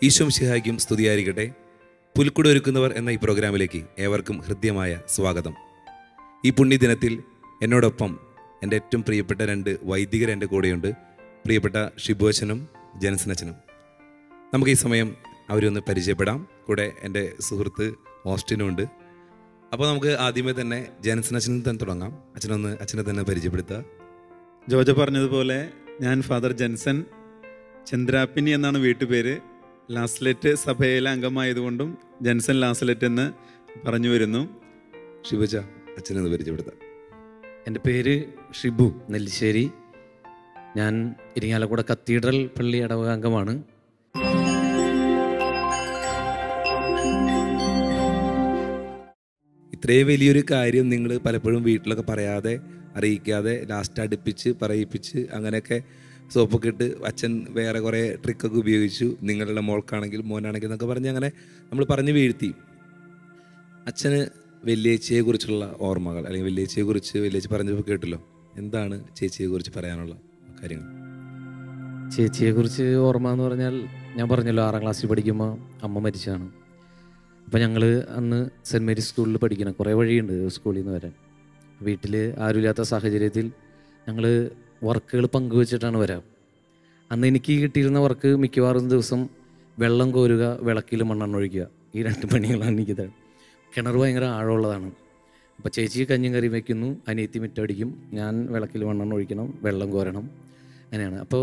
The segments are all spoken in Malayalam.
ഈശോ മിശിഹായ്ക്കും സ്തുതിയായിരിക്കട്ടെ. പുൽക്കുട ഒരുക്കുന്നവർ എന്ന ഈ പ്രോഗ്രാമിലേക്ക് ഏവർക്കും ഹൃദ്യമായ സ്വാഗതം. ഈ പുണ്യദിനത്തിൽ എന്നോടൊപ്പം എൻ്റെ ഏറ്റവും പ്രിയപ്പെട്ട രണ്ട് വൈദികർ എൻ്റെ കൂടെയുണ്ട്. പ്രിയപ്പെട്ട ഷിബുവച്ചനും ജനസനച്ചനും. നമുക്ക് ഈ സമയം അവരൊന്ന് പരിചയപ്പെടാം. കൂടെ എൻ്റെ സുഹൃത്ത് ഓസ്റ്റിനും ഉണ്ട്. അപ്പോൾ നമുക്ക് ആദ്യമേ തന്നെ ജനസനച്ചനിൽ തന്നെ തുടങ്ങാം. അച്ഛനെ തന്നെ പരിചയപ്പെടുത്തുക. ജോജ പറഞ്ഞതുപോലെ ഞാൻ ഫാദർ ജൻസൺ ചന്ദ്രാപ്പിനി എന്നാണ് വീട്ടുപേര്. ലാസ്ലെറ്റ് സഭയിലെ അംഗമായതുകൊണ്ടും ജൻസൺ ലാസ്ലെറ്റ് എന്ന് പറഞ്ഞു വരുന്നു. ഷിബുച്ച, അച്ഛനൊന്ന് പരിചയപ്പെടുത്താം. എൻ്റെ പേര് ഷിബു നെല്ലിശ്ശേരി. ഞാൻ ഇരിങ്ങാലക്കുട കത്തീഡ്രൽ പള്ളി ഇടവക അംഗമാണ്. ഇത്രയും വലിയൊരു കാര്യം നിങ്ങൾ പലപ്പോഴും വീട്ടിലൊക്കെ പറയാതെ അറിയിക്കാതെ ലാസ്റ്റ് അടുപ്പിച്ച് പറയിപ്പിച്ച് അങ്ങനെയൊക്കെ സോപ്പൊക്കെ ഇട്ട് അച്ഛൻ വേറെ കുറേ ട്രിക്കൊക്കെ ഉപയോഗിച്ചു. നിങ്ങളുടെ മോൾക്കാണെങ്കിൽ മോനാണെങ്കിൽ എന്നൊക്കെ പറഞ്ഞ് അങ്ങനെ നമ്മൾ പറഞ്ഞ് വീഴ്ത്തി. അച്ഛന് വല്യേച്ചിയെക്കുറിച്ചുള്ള ഓർമ്മകൾ അല്ലെങ്കിൽ വല്യേച്ചി പറഞ്ഞപ്പോൾ കേട്ടല്ലോ, എന്താണ് ചേച്ചിയെക്കുറിച്ച് പറയാനുള്ള കാര്യങ്ങൾ? ചേച്ചിയെക്കുറിച്ച് ഓർമ്മ എന്ന് പറഞ്ഞാൽ ഞാൻ പറഞ്ഞല്ലോ 6ാം ക്ലാസ്സിൽ പഠിക്കുമ്പോൾ അമ്മ മരിച്ചതാണ്. അപ്പോൾ ഞങ്ങൾ അന്ന് സെൻറ്റ് മേരീസ് സ്കൂളിൽ പഠിക്കണം. കുറേ വഴിയുണ്ട് സ്കൂളിൽ നിന്ന് വരാൻ. വീട്ടിൽ ആരുമില്ലാത്ത സാഹചര്യത്തിൽ ഞങ്ങൾ വർക്കുകൾ പങ്കുവെച്ചിട്ടാണ് വരാം. അന്ന് എനിക്ക് കിട്ടിയിരുന്ന വർക്ക് മിക്കവാറും ദിവസം വെള്ളം കോരുക, വിളക്കിൽ മണ്ണെണ്ണ ഒഴിക്കുക. ഈ 2 പണികളാണ് എനിക്കിത്. കിണർ ഭയങ്കര ആഴമുള്ളതാണ്. അപ്പോൾ ചേച്ചി കഞ്ഞിയും കറി വയ്ക്കുന്നു, അനിയത്തി മിറ്റടിക്കും, ഞാൻ വിളക്കിൽ മണ്ണെണ്ണ ഒഴിക്കണം, വെള്ളം കോരണം. അങ്ങനെയാണ്. അപ്പോൾ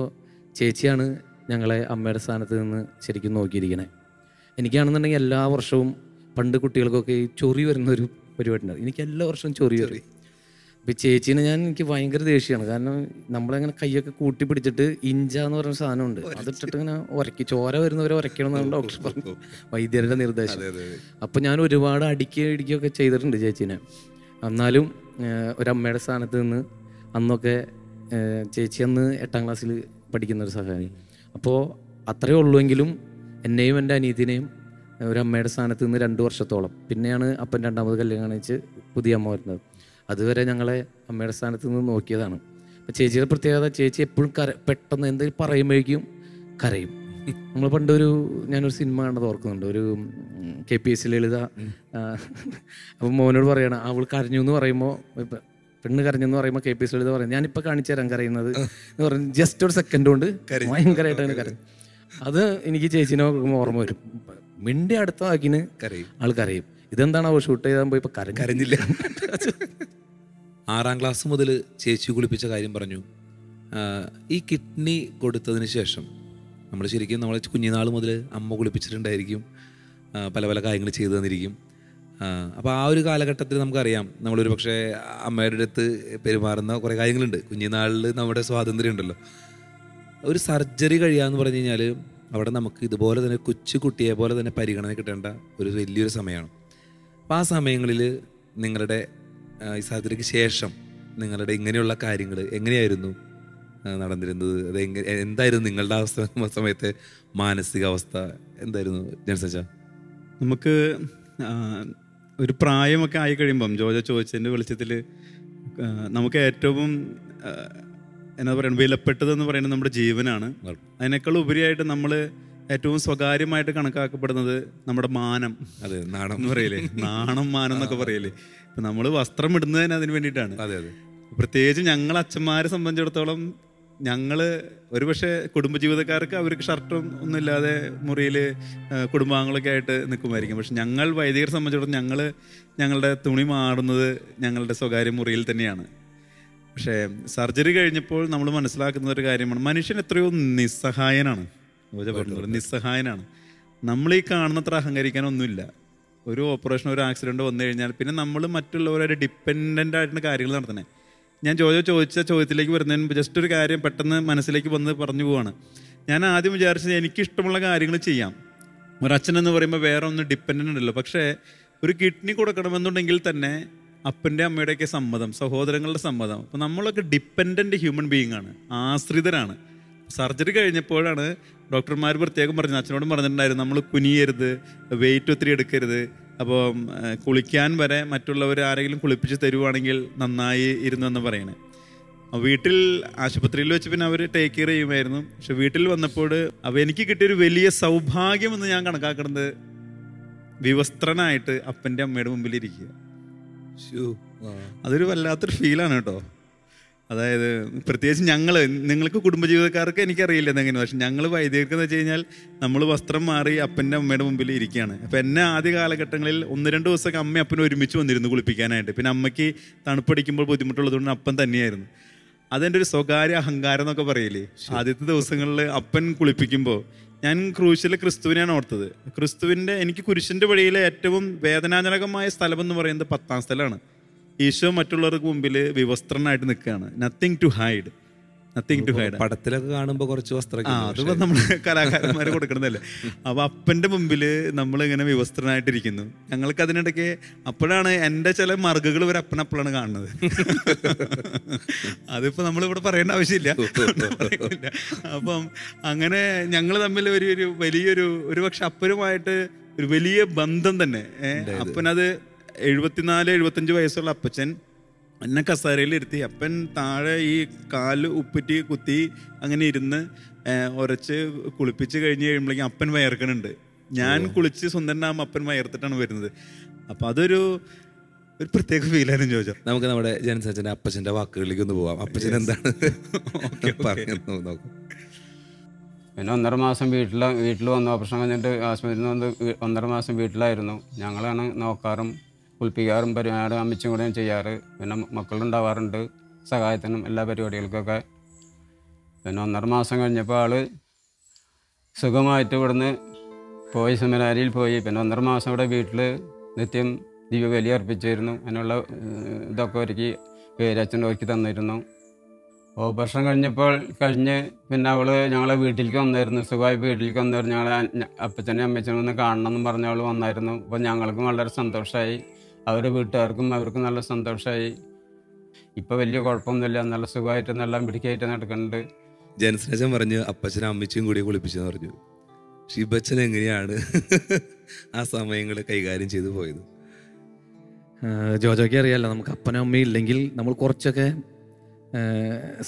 ചേച്ചിയാണ് ഞങ്ങളെ അമ്മയുടെ സ്ഥാനത്ത് നിന്ന് ശരിക്കും നോക്കിയിരിക്കണേ. എനിക്കാണെന്നുണ്ടെങ്കിൽ എല്ലാ വർഷവും പണ്ട് കുട്ടികൾക്കൊക്കെ ഈ ചൊറി വരുന്നൊരു പരിപാടി ഉണ്ടാവും. എനിക്ക് എല്ലാ വർഷവും ചൊറി. അപ്പോൾ ചേച്ചീനെ എനിക്ക് ഭയങ്കര ദേഷ്യമാണ്. കാരണം നമ്മളങ്ങനെ കൈയൊക്കെ കൂട്ടി പിടിച്ചിട്ട് ഇഞ്ച എന്ന് പറഞ്ഞ സാധനമുണ്ട്, അതിട്ടിട്ട് ഇങ്ങനെ ഉരക്കി ചോര വരുന്നവരെ ഉരയ്ക്കണം എന്നാണ് ഡോക്ടർ പറഞ്ഞു, വൈദ്യരുടെ നിർദ്ദേശം. അപ്പോൾ ഞാൻ ഒരുപാട് ഇടിക്കുകയൊക്കെ ചെയ്തിട്ടുണ്ട് ചേച്ചീനെ. എന്നാലും ഒരമ്മയുടെ സ്ഥാനത്ത് നിന്ന് അന്നൊക്കെ ചേച്ചി അന്ന് 8ാം ക്ലാസ്സിൽ പഠിക്കുന്നൊരു സഹായി. അപ്പോൾ അത്രയേ ഉള്ളുവെങ്കിലും എന്നെയും എൻ്റെ അനിയത്തിനെയും ഒരമ്മയുടെ സ്ഥാനത്ത് നിന്ന് 2 വർഷത്തോളം. പിന്നെയാണ് അപ്പൻ 2ാമത് കല്യാണം കഴിച്ച് പുതിയ അമ്മ വരുന്നത്. അതുവരെ ഞങ്ങളെ അമ്മയുടെ സ്ഥാനത്ത് നിന്ന് നോക്കിയതാണ്. അപ്പോൾ ചേച്ചിയുടെ പ്രത്യേകത, ചേച്ചി എപ്പോഴും പെട്ടെന്ന് എന്തെങ്കിലും പറയുമ്പോഴേക്കും കരയും. നമ്മൾ പണ്ടൊരു ഞാനൊരു സിനിമ കണ്ടത് ഓർക്കുന്നുണ്ട്, ഒരു KPS ലളിത. അപ്പം മോനോട് പറയണം, അവൾ കരഞ്ഞു എന്ന് പറയുമ്പോൾ, പെണ്ണ് കരഞ്ഞെന്ന് പറയുമ്പോൾ KPS ലളിത പറയും, ഞാനിപ്പോൾ കാണിച്ചു തരാൻ കരയുന്നത് എന്ന് പറഞ്ഞ് ജസ്റ്റ് ഒരു സെക്കൻഡ് കൊണ്ട് ഭയങ്കരമായിട്ട് അങ്ങനെ കരയും. അത് എനിക്ക് ചേച്ചീനെ ഓർമ്മ വരും. മിണ്ടി അടുത്ത വാക്കിന് ആൾ കരയും. ഇതെന്താണ് അവ ഷൂട്ട് ചെയ്താൽ പോയി ഇപ്പം കരഞ്ഞില്ല. 6ാം ക്ലാസ് മുതൽ ചേച്ചി കുളിപ്പിച്ച കാര്യം പറഞ്ഞു. ഈ കിഡ്നി കൊടുത്തതിന് ശേഷം നമ്മൾ ശരിക്കും നമ്മളെ കുഞ്ഞുനാൾ മുതൽ അമ്മ കുളിപ്പിച്ചിട്ടുണ്ടായിരിക്കും, പല പല കാര്യങ്ങൾ ചെയ്തു തന്നിരിക്കും. അപ്പോൾ ആ ഒരു കാലഘട്ടത്തിൽ നമുക്കറിയാം, നമ്മളൊരു പക്ഷേ അമ്മയുടെ അടുത്ത് പെരുമാറുന്ന കുറേ കാര്യങ്ങളുണ്ട്. കുഞ്ഞുനാളിൽ നമ്മുടെ സ്വാതന്ത്ര്യം ഉണ്ടല്ലോ. ഒരു സർജറി കഴിയാന്ന് പറഞ്ഞു കഴിഞ്ഞാൽ അവിടെ നമുക്ക് ഇതുപോലെ തന്നെ കൊച്ചു കുട്ടിയെ പോലെ തന്നെ പരിഗണന കിട്ടേണ്ട ഒരു വലിയൊരു സമയമാണ്. അപ്പോൾ ആ സമയങ്ങളിൽ നിങ്ങളുടെ ഈ സർജറിക്ക് ശേഷം നിങ്ങളുടെ ഇങ്ങനെയുള്ള കാര്യങ്ങൾ എങ്ങനെയായിരുന്നു നടന്നിരുന്നത്? എന്തായിരുന്നു നിങ്ങളുടെ സമയത്തെ മാനസികാവസ്ഥ എന്തായിരുന്നു ജനസച്ച? നമുക്ക് ഒരു പ്രായമൊക്കെ ആയി കഴിയുമ്പം ജോജ ചോദിച്ചതിൻ്റെ വെളിച്ചത്തിൽ നമുക്ക് ഏറ്റവും എന്താ പറയുക, വിലപ്പെട്ടതെന്ന് പറയുന്നത് നമ്മുടെ ജീവനാണ്. അതിനേക്കാൾ ഉപരിയായിട്ട് നമ്മൾ ഏറ്റവും സ്വകാര്യമായിട്ട് കണക്കാക്കപ്പെടുന്നത് നമ്മുടെ മാനം. അതെ, നാണം എന്ന് പറയില്ലേ, നാണം മാനം എന്നൊക്കെ പറയില്ലേ. ഇപ്പം നമ്മൾ വസ്ത്രം ഇടുന്നതിന് അതിന് വേണ്ടിയിട്ടാണ്. അതെ അതെ. പ്രത്യേകിച്ച് ഞങ്ങൾ അച്ഛന്മാരെ സംബന്ധിച്ചിടത്തോളം, ഞങ്ങൾ ഒരുപക്ഷെ കുടുംബജീവിതക്കാർക്ക് അവർക്ക് ഷർട്ടും ഒന്നുമില്ലാതെ മുറിയിൽ കുടുംബാംഗങ്ങളൊക്കെ ആയിട്ട് നിൽക്കുമായിരിക്കും. പക്ഷെ ഞങ്ങൾ വൈദികരെ സംബന്ധിച്ചിടത്തോളം ഞങ്ങളുടെ തുണി മാറുന്നത് ഞങ്ങളുടെ സ്വകാര്യ മുറിയിൽ തന്നെയാണ്. പക്ഷേ സർജറി കഴിഞ്ഞപ്പോൾ നമ്മൾ മനസ്സിലാക്കുന്ന ഒരു കാര്യമാണ്, മനുഷ്യൻ എത്രയോ നിസ്സഹായനാണ്. നിസ്സഹായനാണ്. നമ്മൾ ഈ കാണുന്നത്ര അഹങ്കരിക്കാനൊന്നുമില്ല. ഒരു ഓപ്പറേഷൻ, ഒരു ആക്സിഡൻറ്റ് വന്നു കഴിഞ്ഞാൽ പിന്നെ നമ്മൾ മറ്റുള്ളവരുടെ ഡിപ്പെൻഡൻ്റ് ആയിട്ടുള്ള കാര്യങ്ങൾ നടത്തണേ. ഞാൻ ചോദിച്ച ചോദ്യത്തിലേക്ക് വരുന്നതിന് മുമ്പ് ജസ്റ്റ് ഒരു കാര്യം പെട്ടെന്ന് മനസ്സിലേക്ക് വന്ന് പറഞ്ഞു പോവാണ്. ഞാൻ ആദ്യം വിചാരിച്ചത് എനിക്കിഷ്ടമുള്ള കാര്യങ്ങൾ ചെയ്യാം. ഒരച്ഛൻ എന്ന് പറയുമ്പോൾ വേറെ ഒന്ന് ഡിപ്പെൻഡൻ്റ് ഉണ്ടല്ലോ. പക്ഷേ ഒരു കിഡ്നി കൊടുക്കണമെന്നുണ്ടെങ്കിൽ തന്നെ അപ്പൻ്റെ അമ്മയുടെയൊക്കെ സമ്മതം, സഹോദരങ്ങളുടെ സമ്മതം. അപ്പോൾ നമ്മളൊക്കെ ഡിപ്പെൻഡൻ്റ് ഹ്യൂമൻ ബീയിങ് ആണ്, ആശ്രിതരാണ്. സർജറി കഴിഞ്ഞപ്പോഴാണ് ഡോക്ടർമാർ പ്രത്യേകം പറഞ്ഞത്, അച്ഛനോടും പറഞ്ഞിട്ടുണ്ടായിരുന്നു, നമ്മൾ കുനിയരുത്, വെയിറ്റ് ഒത്തിരി എടുക്കരുത്. അപ്പോൾ കുളിക്കാൻ വരെ മറ്റുള്ളവർ ആരെങ്കിലും കുളിപ്പിച്ച് തരുവാണെങ്കിൽ നന്നായി ഇരുന്നു എന്ന് പറയണേ. വീട്ടിൽ ആശുപത്രിയിൽ വെച്ച് പിന്നെ അവർ ടേക്ക് കെയർ ചെയ്യുമായിരുന്നു. പക്ഷെ വീട്ടിൽ വന്നപ്പോൾ എനിക്ക് കിട്ടിയൊരു വലിയ സൗഭാഗ്യമെന്ന് ഞാൻ കണക്കാക്കുന്നത് വിവസ്ത്രനായിട്ട് അപ്പൻ്റെ അമ്മയുടെ മുമ്പിൽ ഇരിക്കുക. അതൊരു വല്ലാത്തൊരു ഫീലാണ് കേട്ടോ. അതായത് പ്രത്യേകിച്ച് നിങ്ങൾക്ക് കുടുംബജീവിതക്കാർക്ക് എനിക്കറിയില്ല എന്തെങ്കിലും, പക്ഷെ ഞങ്ങൾ വൈദികർക്ക് എന്ന് വെച്ച് കഴിഞ്ഞാൽ നമ്മൾ വസ്ത്രം മാറി അപ്പൻ്റെ അമ്മയുടെ മുമ്പിൽ ഇരിക്കുകയാണ്. അപ്പം എന്നെ ആദ്യ കാലഘട്ടങ്ങളിൽ 1-2 ദിവസമൊക്കെ അമ്മ അപ്പനും ഒരുമിച്ച് വന്നിരുന്നു കുളിപ്പിക്കാനായിട്ട്. പിന്നെ അമ്മയ്ക്ക് തണുപ്പടിക്കുമ്പോൾ ബുദ്ധിമുട്ടുള്ളതുകൊണ്ട് അപ്പൻ തന്നെയായിരുന്നു. അതെൻ്റെ ഒരു സ്വകാര്യ അഹങ്കാരം എന്നൊക്കെ പറയില്ലേ. ആദ്യത്തെ ദിവസങ്ങളിൽ അപ്പൻ കുളിപ്പിക്കുമ്പോൾ ഞാൻ ക്രൂശിലെ ക്രിസ്തുവിനെയാണ് ഓർത്തത്. എനിക്ക് കുരിശിൻ്റെ വഴിയിലെ ഏറ്റവും വേദനാജനകമായ സ്ഥലമെന്ന് പറയുന്നത് 10ാം സ്ഥലമാണ്. ഈശോ മറ്റുള്ളവർക്ക് മുമ്പിൽ വിവസ്ത്രനായിട്ട് നിൽക്കുകയാണ്. Nothing to hide. പടത്തിലൊക്കെ കാണുമ്പോൾ കുറച്ച് വസ്ത്രം അതിപ്പോൾ നമ്മൾ കലാകാരന്മാർ കൊടുക്കണതല്ലേ. അപ്പോൾ അപ്പൻ്റെ മുമ്പിൽ നമ്മളിങ്ങനെ വിവസ്ത്രനായിട്ടിരിക്കുന്നു. ഞങ്ങൾക്ക് അതിനിടയ്ക്ക് അപ്പോഴാണ് എൻ്റെ ചില മറുകുകൾ ഒരു അപ്പനപ്പോഴാണ് കാണുന്നത്. അതിപ്പോൾ നമ്മളിവിടെ പറയേണ്ട ആവശ്യമില്ല. അപ്പം അങ്ങനെ ഞങ്ങൾ തമ്മിൽ ഒരു വലിയൊരു പക്ഷെ അപ്പനുമായിട്ട് ഒരു വലിയ ബന്ധം തന്നെ. അപ്പനത് 74-75 വയസ്സുള്ള അപ്പച്ചൻ എന്നെ കസേരയിലിരുത്തി. അപ്പൻ താഴെ ഈ കാല് ഉപ്പിറ്റി കുത്തി അങ്ങനെ ഇരുന്ന് ഉരച്ച് കുളിപ്പിച്ച് കഴിഞ്ഞ് കഴിയുമ്പോഴേക്കും അപ്പൻ വയർക്കണുണ്ട്. ഞാൻ കുളിച്ച് സുന്ദരനാകുമ്പോൾ അപ്പൻ വയർത്തിട്ടാണ് വരുന്നത്. അപ്പം അതൊരു പ്രത്യേക ഫീലായിരുന്നു. ചോദിച്ചോ, നമുക്ക് നമ്മുടെ ജനസച്ചൻ്റെ അപ്പച്ചൻ്റെ വാക്കുകളിലേക്ക് ഒന്ന് പോവാം. അപ്പച്ചൻ എന്താണ് നോക്കാം. പിന്നെ 1.5 മാസം വീട്ടിൽ വന്നു. ഓപ്പറേഷൻ കഴിഞ്ഞിട്ട് ആശുപത്രിയിൽ വന്ന് 1.5 മാസം വീട്ടിലായിരുന്നു. ഞങ്ങളാണ് നോക്കാറും കുളിപ്പിക്കാറും പരിപാടി അമ്മച്ചും കൂടെയും ചെയ്യാറ്. പിന്നെ മക്കളുണ്ടാവാറുണ്ട് സഹായത്തിനും എല്ലാ പരിപാടികൾക്കൊക്കെ. പിന്നെ 1.5 മാസം കഴിഞ്ഞപ്പോൾ ആൾ സുഖമായിട്ട് ഇവിടുന്ന് പോയി സെമിനാരിയിൽ പോയി. പിന്നെ 1.5 മാസം ഇവിടെ വീട്ടിൽ നിത്യം ദിവ്യബലി അർപ്പിച്ചിരുന്നു. അതിനുള്ള ഇതൊക്കെ ഒരുക്കി പേരച്ഛൻ ഒരുക്കി തന്നിരുന്നു. ഓപ്പറേഷൻ കഴിഞ്ഞ് പിന്നെ ഞങ്ങളെ വീട്ടിലേക്ക് വന്നായിരുന്നു. സുഖമായി വീട്ടിലേക്ക് വന്നായിരുന്നു. ഞങ്ങളെ അപ്പച്ചനെ അമ്മച്ചനെ ഒന്ന് കാണണമെന്നും പറഞ്ഞ അവൾ വന്നായിരുന്നു. അപ്പോൾ ഞങ്ങൾക്കും വളരെ സന്തോഷമായി, അവരുടെ വീട്ടുകാർക്കും അവർക്കും നല്ല സന്തോഷമായി. ഇപ്പോൾ വലിയ കുഴപ്പമൊന്നുമില്ല, നല്ല സുഖമായിട്ട് നല്ല പിടിക്കായിട്ട് നടക്കുന്നുണ്ട്. ജനസ്നേഹം പറഞ്ഞ് അപ്പച്ചനും അമ്മച്ചും കൂടി കുളിപ്പിച്ചെന്ന് പറഞ്ഞു. ഷിബച്ചൻ എങ്ങനെയാണ് ആ സമയങ്ങൾ കൈകാര്യം ചെയ്തു പോയത്? ജോജോയ്ക്ക് അറിയാമല്ലോ, നമുക്ക് അപ്പനും അമ്മയും ഇല്ലെങ്കിൽ നമ്മൾ കുറച്ചൊക്കെ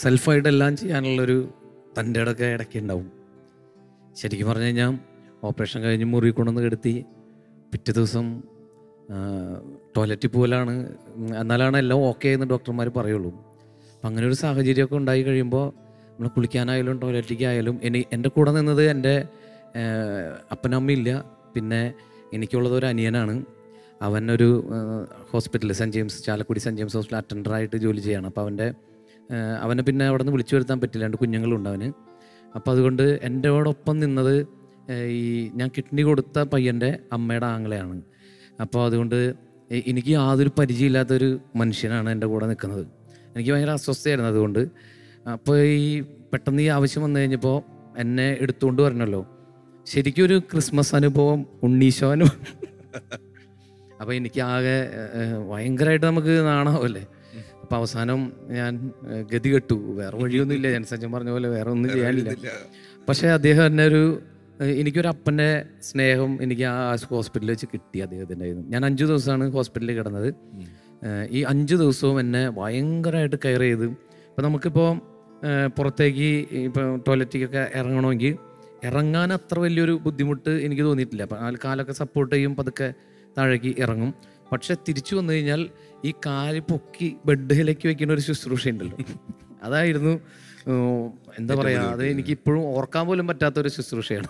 സെൽഫായിട്ടെല്ലാം ചെയ്യാനുള്ളൊരു തൻ്റെ ഇടയ്ക്ക് ഇടയ്ക്ക് ഉണ്ടാവും. ശരിക്കും പറഞ്ഞു കഴിഞ്ഞാൽ ഓപ്പറേഷൻ കഴിഞ്ഞ് മുറി കൊണ്ടുവന്ന് കിടത്തി പിറ്റേ ദിവസം ടോയ്ലറ്റിൽ പോലാണ്, എന്നാലാണ് എല്ലാം ഓക്കെ എന്ന് ഡോക്ടർമാർ പറയുള്ളൂ. അപ്പം അങ്ങനെ ഒരു സാഹചര്യമൊക്കെ ഉണ്ടായി കഴിയുമ്പോൾ നമ്മൾ കുളിക്കാനായാലും ടോയ്ലറ്റിലേക്ക് ആയാലും എൻ്റെ കൂടെ നിന്നത് എൻ്റെ അപ്പനമ്മയില്ല. പിന്നെ എനിക്കുള്ളത് ഒരു അനിയനാണ്. അവനൊരു ഹോസ്പിറ്റലിൽ ചാലക്കുടി സെൻറ്റ് ജെയിംസ് ഹോസ്പിറ്റൽ അറ്റൻഡറായിട്ട് ജോലി ചെയ്യാണ്. അപ്പോൾ അവനെ പിന്നെ അവിടെ നിന്ന് വിളിച്ചു വരുത്താൻ പറ്റില്ല, 2 കുഞ്ഞുങ്ങളുണ്ട് അവന്. അപ്പോൾ അതുകൊണ്ട് എൻ്റെയോടൊപ്പം നിന്നത് ഞാൻ കിഡ്നി കൊടുത്ത പയ്യൻ്റെ അമ്മയുടെ ആങ്ങളെയാണ്. അപ്പോൾ അതുകൊണ്ട് എനിക്ക് യാതൊരു പരിചയമില്ലാത്തൊരു മനുഷ്യനാണ് എൻ്റെ കൂടെ നിൽക്കുന്നത്. എനിക്ക് ഭയങ്കര അസ്വസ്ഥയായിരുന്നു അതുകൊണ്ട്. അപ്പോൾ പെട്ടെന്ന് ഈ ആവശ്യം വന്നു കഴിഞ്ഞപ്പോൾ എന്നെ എടുത്തുകൊണ്ട് വരണമല്ലോ. ശരിക്കും ഒരു ക്രിസ്മസ് അനുഭവം, ഉണ്ണീശോ അനുഭവം. അപ്പോൾ എനിക്ക് ആകെ ഭയങ്കരമായിട്ട് നമുക്ക് നാണാവല്ലേ. അപ്പോൾ അവസാനം ഞാൻ ഗതി കെട്ടു. വേറെ വഴിയൊന്നുമില്ല, ജനസഞ്ചം പറഞ്ഞ പോലെ വേറെ ഒന്നും ചെയ്യാനില്ല. പക്ഷേ അദ്ദേഹം തന്നെ എനിക്കൊരു അപ്പൻ്റെ സ്നേഹം എനിക്ക് ആ ഹോസ്പിറ്റലിൽ വെച്ച് കിട്ടി അദ്ദേഹത്തിൻ്റെ. ഞാൻ 5 ദിവസമാണ് ഹോസ്പിറ്റലിൽ കിടന്നത്. ഈ 5 ദിവസവും എന്നെ ഭയങ്കരമായിട്ട് കെയർ ചെയ്ത്. ഇപ്പോൾ നമുക്കിപ്പോൾ പുറത്തേക്ക് ഇപ്പോൾ ടോയ്ലറ്റിക്കൊക്കെ ഇറങ്ങണമെങ്കിൽ ഇറങ്ങാൻ അത്ര വലിയൊരു ബുദ്ധിമുട്ട് എനിക്ക് തോന്നിയിട്ടില്ല. അപ്പം കാലൊക്കെ സപ്പോർട്ട് ചെയ്യും, പതുക്കെ താഴേക്ക് ഇറങ്ങും. പക്ഷെ തിരിച്ചു വന്നു കഴിഞ്ഞാൽ ഈ കാല് പൊക്കി ബെഡിലേക്ക് വെക്കുന്ന ഒരു ശുശ്രൂഷ ഉണ്ടല്ലോ, അതായിരുന്നു എന്താ പറയുക, അത് എനിക്ക് ഇപ്പോഴും ഓർക്കാൻ പോലും പറ്റാത്തൊരു ശുശ്രൂഷയാണ്.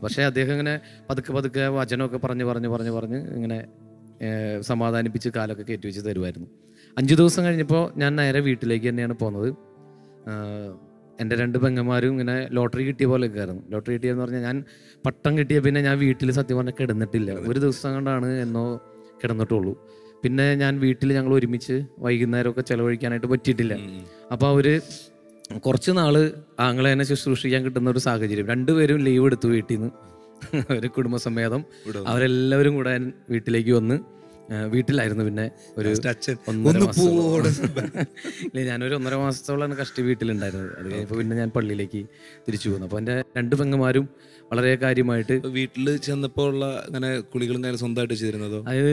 പക്ഷേ അദ്ദേഹം ഇങ്ങനെ പതുക്കെ വചനമൊക്കെ പറഞ്ഞ് ഇങ്ങനെ സമാധാനിപ്പിച്ച് കാലൊക്കെ കയറ്റി വെച്ച് തരുമായിരുന്നു. 5 ദിവസം കഴിഞ്ഞപ്പോൾ ഞാൻ നേരെ വീട്ടിലേക്ക് തന്നെയാണ് പോകുന്നത്. എൻ്റെ 2 പെങ്ങന്മാരും ഇങ്ങനെ ലോട്ടറി കിട്ടിയ പോലെയൊക്കെ ആയിരുന്നു. ലോട്ടറി കിട്ടിയെന്ന് പറഞ്ഞാൽ ഞാൻ പട്ടം കിട്ടിയ പിന്നെ ഞാൻ വീട്ടിൽ സത്യം പറഞ്ഞാൽ കിടന്നിട്ടില്ല. ഒരു ദിവസം കൊണ്ടാണ് എന്നോ കിടന്നിട്ടുള്ളൂ. പിന്നെ ഞാൻ വീട്ടിൽ ഞങ്ങൾ ഒരുമിച്ച് വൈകുന്നേരമൊക്കെ ചിലവഴിക്കാനായിട്ട് പറ്റിയിട്ടില്ല. അപ്പോൾ അവർ കുറച്ച് നാൾ ആങ്ങളെ തന്നെ ശുശ്രൂഷിക്കാൻ കിട്ടുന്ന ഒരു സാഹചര്യം. 2 പേരും ലീവ് എടുത്തു വീട്ടിൽ നിന്ന്, ഒരു കുടുംബസമേതം അവരെല്ലാവരും കൂടെ വീട്ടിലേക്ക് വന്ന് വീട്ടിലായിരുന്നു. പിന്നെ ഒരു 1.5 ഇല്ല, ഞാനൊരു 1.5 മാസത്തോളാണ് കഷ്ടി വീട്ടിലുണ്ടായിരുന്നത്. അത് കഴിഞ്ഞപ്പോൾ പിന്നെ ഞാൻ പള്ളിയിലേക്ക് തിരിച്ചു പോകുന്നു. അപ്പോൾ എൻ്റെ 2 പെങ്ങന്മാരും വളരെ കാര്യമായിട്ട് വീട്ടിൽ ചെന്നപ്പോൾ ഉള്ള അങ്ങനെ കുളികളും കാര്യം സ്വന്തമായിട്ട് ചെയ്തിരുന്നതോ? അതായത്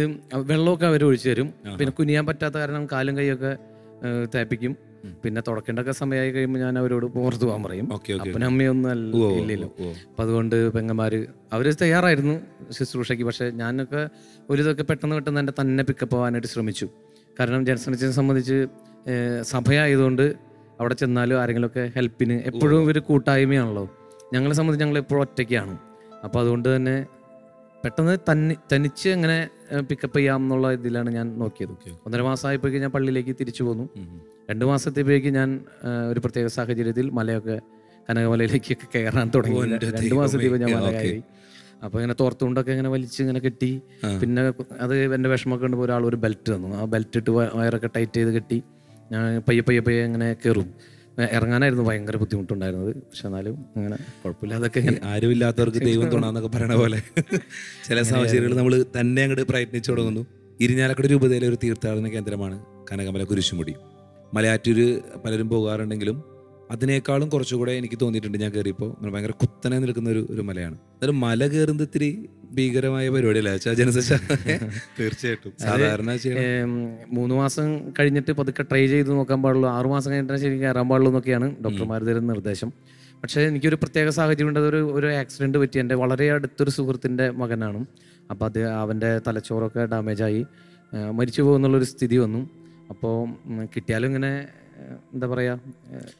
വെള്ളമൊക്കെ അവർ ഒഴിച്ചു തരും. പിന്നെ കുനിയാൻ പറ്റാത്ത കാരണം കാലും കൈയൊക്കെ തേപ്പിക്കും. പിന്നെ തുടക്കേണ്ടൊക്കെ സമയമായി കഴിയുമ്പോൾ ഞാൻ അവരോട് പുറത്ത് പോകാൻ പറയും. Okay okay. അപ്പനും അമ്മയൊന്നും ഇല്ലല്ലോ. അപ്പം അതുകൊണ്ട് പെങ്ങന്മാർ അവർ തയ്യാറായിരുന്നു ശുശ്രൂഷയ്ക്ക്. പക്ഷേ ഞാനൊക്കെ ഒരു ഇതൊക്കെ പെട്ടെന്ന് എൻ്റെ തന്നെ പിക്കപ്പ് ആവാനായിട്ട് ശ്രമിച്ചു. കാരണം ജനസനത്തിനെ സംബന്ധിച്ച് സഭയായതുകൊണ്ട് അവിടെ ചെന്നാലും ആരെങ്കിലുമൊക്കെ ഹെൽപ്പിന് എപ്പോഴും ഒരു കൂട്ടായ്മയാണല്ലോ. ഞങ്ങളെ സംബന്ധിച്ച് ഞങ്ങൾ എപ്പോഴും ഒറ്റയ്ക്കാണ്. അപ്പോൾ അതുകൊണ്ട് തന്നെ പെട്ടെന്ന് തനിച്ച് എങ്ങനെ പിക്കപ്പ് ചെയ്യാം എന്നുള്ള ഇതിലാണ് ഞാൻ നോക്കിയത്. 1.5 മാസമായപ്പോഴേക്കും ഞാൻ പള്ളിയിലേക്ക് തിരിച്ചു പോന്നു. 2 മാസത്തേക്ക് ഞാൻ ഒരു പ്രത്യേക സാഹചര്യത്തിൽ മലയൊക്കെ കനകമലയിലേക്കൊക്കെ കയറാൻ തുടങ്ങി. 2 മാസത്തേക്ക് ഞാൻ മല കയറി. അപ്പോൾ ഇങ്ങനെ തോർത്തുകൊണ്ടൊക്കെ ഇങ്ങനെ വലിച്ച് ഇങ്ങനെ കെട്ടി. പിന്നെ അത് എൻ്റെ വിഷമമൊക്കെ ഉണ്ട്. ഒരാൾ ഒരു ബെൽറ്റ് തന്നു. ആ ബെൽറ്റ് ഇട്ട് വയറൊക്കെ ടൈറ്റ് ചെയ്ത് കെട്ടി ഞാൻ പയ്യെ ഇങ്ങനെ കയറും. ഇറങ്ങാനായിരുന്നു ഭയങ്കര ബുദ്ധിമുട്ടുണ്ടായിരുന്നത്. പക്ഷെ എന്നാലും അങ്ങനെ കുഴപ്പമില്ലാതൊക്കെ ഇങ്ങനെ. ആരുമില്ലാത്തവർക്ക് ദൈവം തുണാന്നൊക്കെ പറയണ പോലെ ചില സാഹചര്യങ്ങൾ നമ്മൾ തന്നെ അങ്ങോട്ട് പ്രയത്നിച്ചു തുടങ്ങുന്നു. ഇരിഞ്ഞാലക്കുട രൂപതയിലെ ഒരു തീർത്ഥാടന കേന്ദ്രമാണ് കനകമല കുരിശുമുടി. മലയാറ്റൂര് പലരും പോകാറുണ്ടെങ്കിലും അതിനേക്കാളും കുറച്ചുകൂടെ എനിക്ക് തോന്നിയിട്ടുണ്ട് ഞാൻ കയറിയപ്പോൾ ഭയങ്കര കുത്തനെ നിൽക്കുന്ന ഒരു മലയാണ്. അതൊരു മല കയറുന്നത് ഇത്തിരി ഭീകരമായ പരിപാടിയല്ലേ ജനസച്ച? തീർച്ചയായിട്ടും. സാധാരണ 3 മാസം കഴിഞ്ഞിട്ട് പതുക്കെ ട്രൈ ചെയ്ത് നോക്കാൻ പാടുള്ളൂ, 6 മാസം കഴിഞ്ഞിട്ട് ശരിക്കും കയറാൻ പാടുള്ളൂ എന്നൊക്കെയാണ് ഡോക്ടർമാർ തരുന്ന നിർദ്ദേശം. പക്ഷേ എനിക്കൊരു പ്രത്യേക സാഹചര്യം ഉണ്ട്. ഒരു ആക്സിഡൻറ്റ് പറ്റി. എൻ്റെ വളരെ അടുത്തൊരു സുഹൃത്തിൻ്റെ മകനാണ്. അപ്പോൾ അവൻ്റെ തലച്ചോറൊക്കെ ഡാമേജായി മരിച്ചു പോകുന്നുള്ളൊരു സ്ഥിതി വന്നു. അപ്പോൾ കിട്ടിയാലും ഇങ്ങനെ എന്താ പറയുക,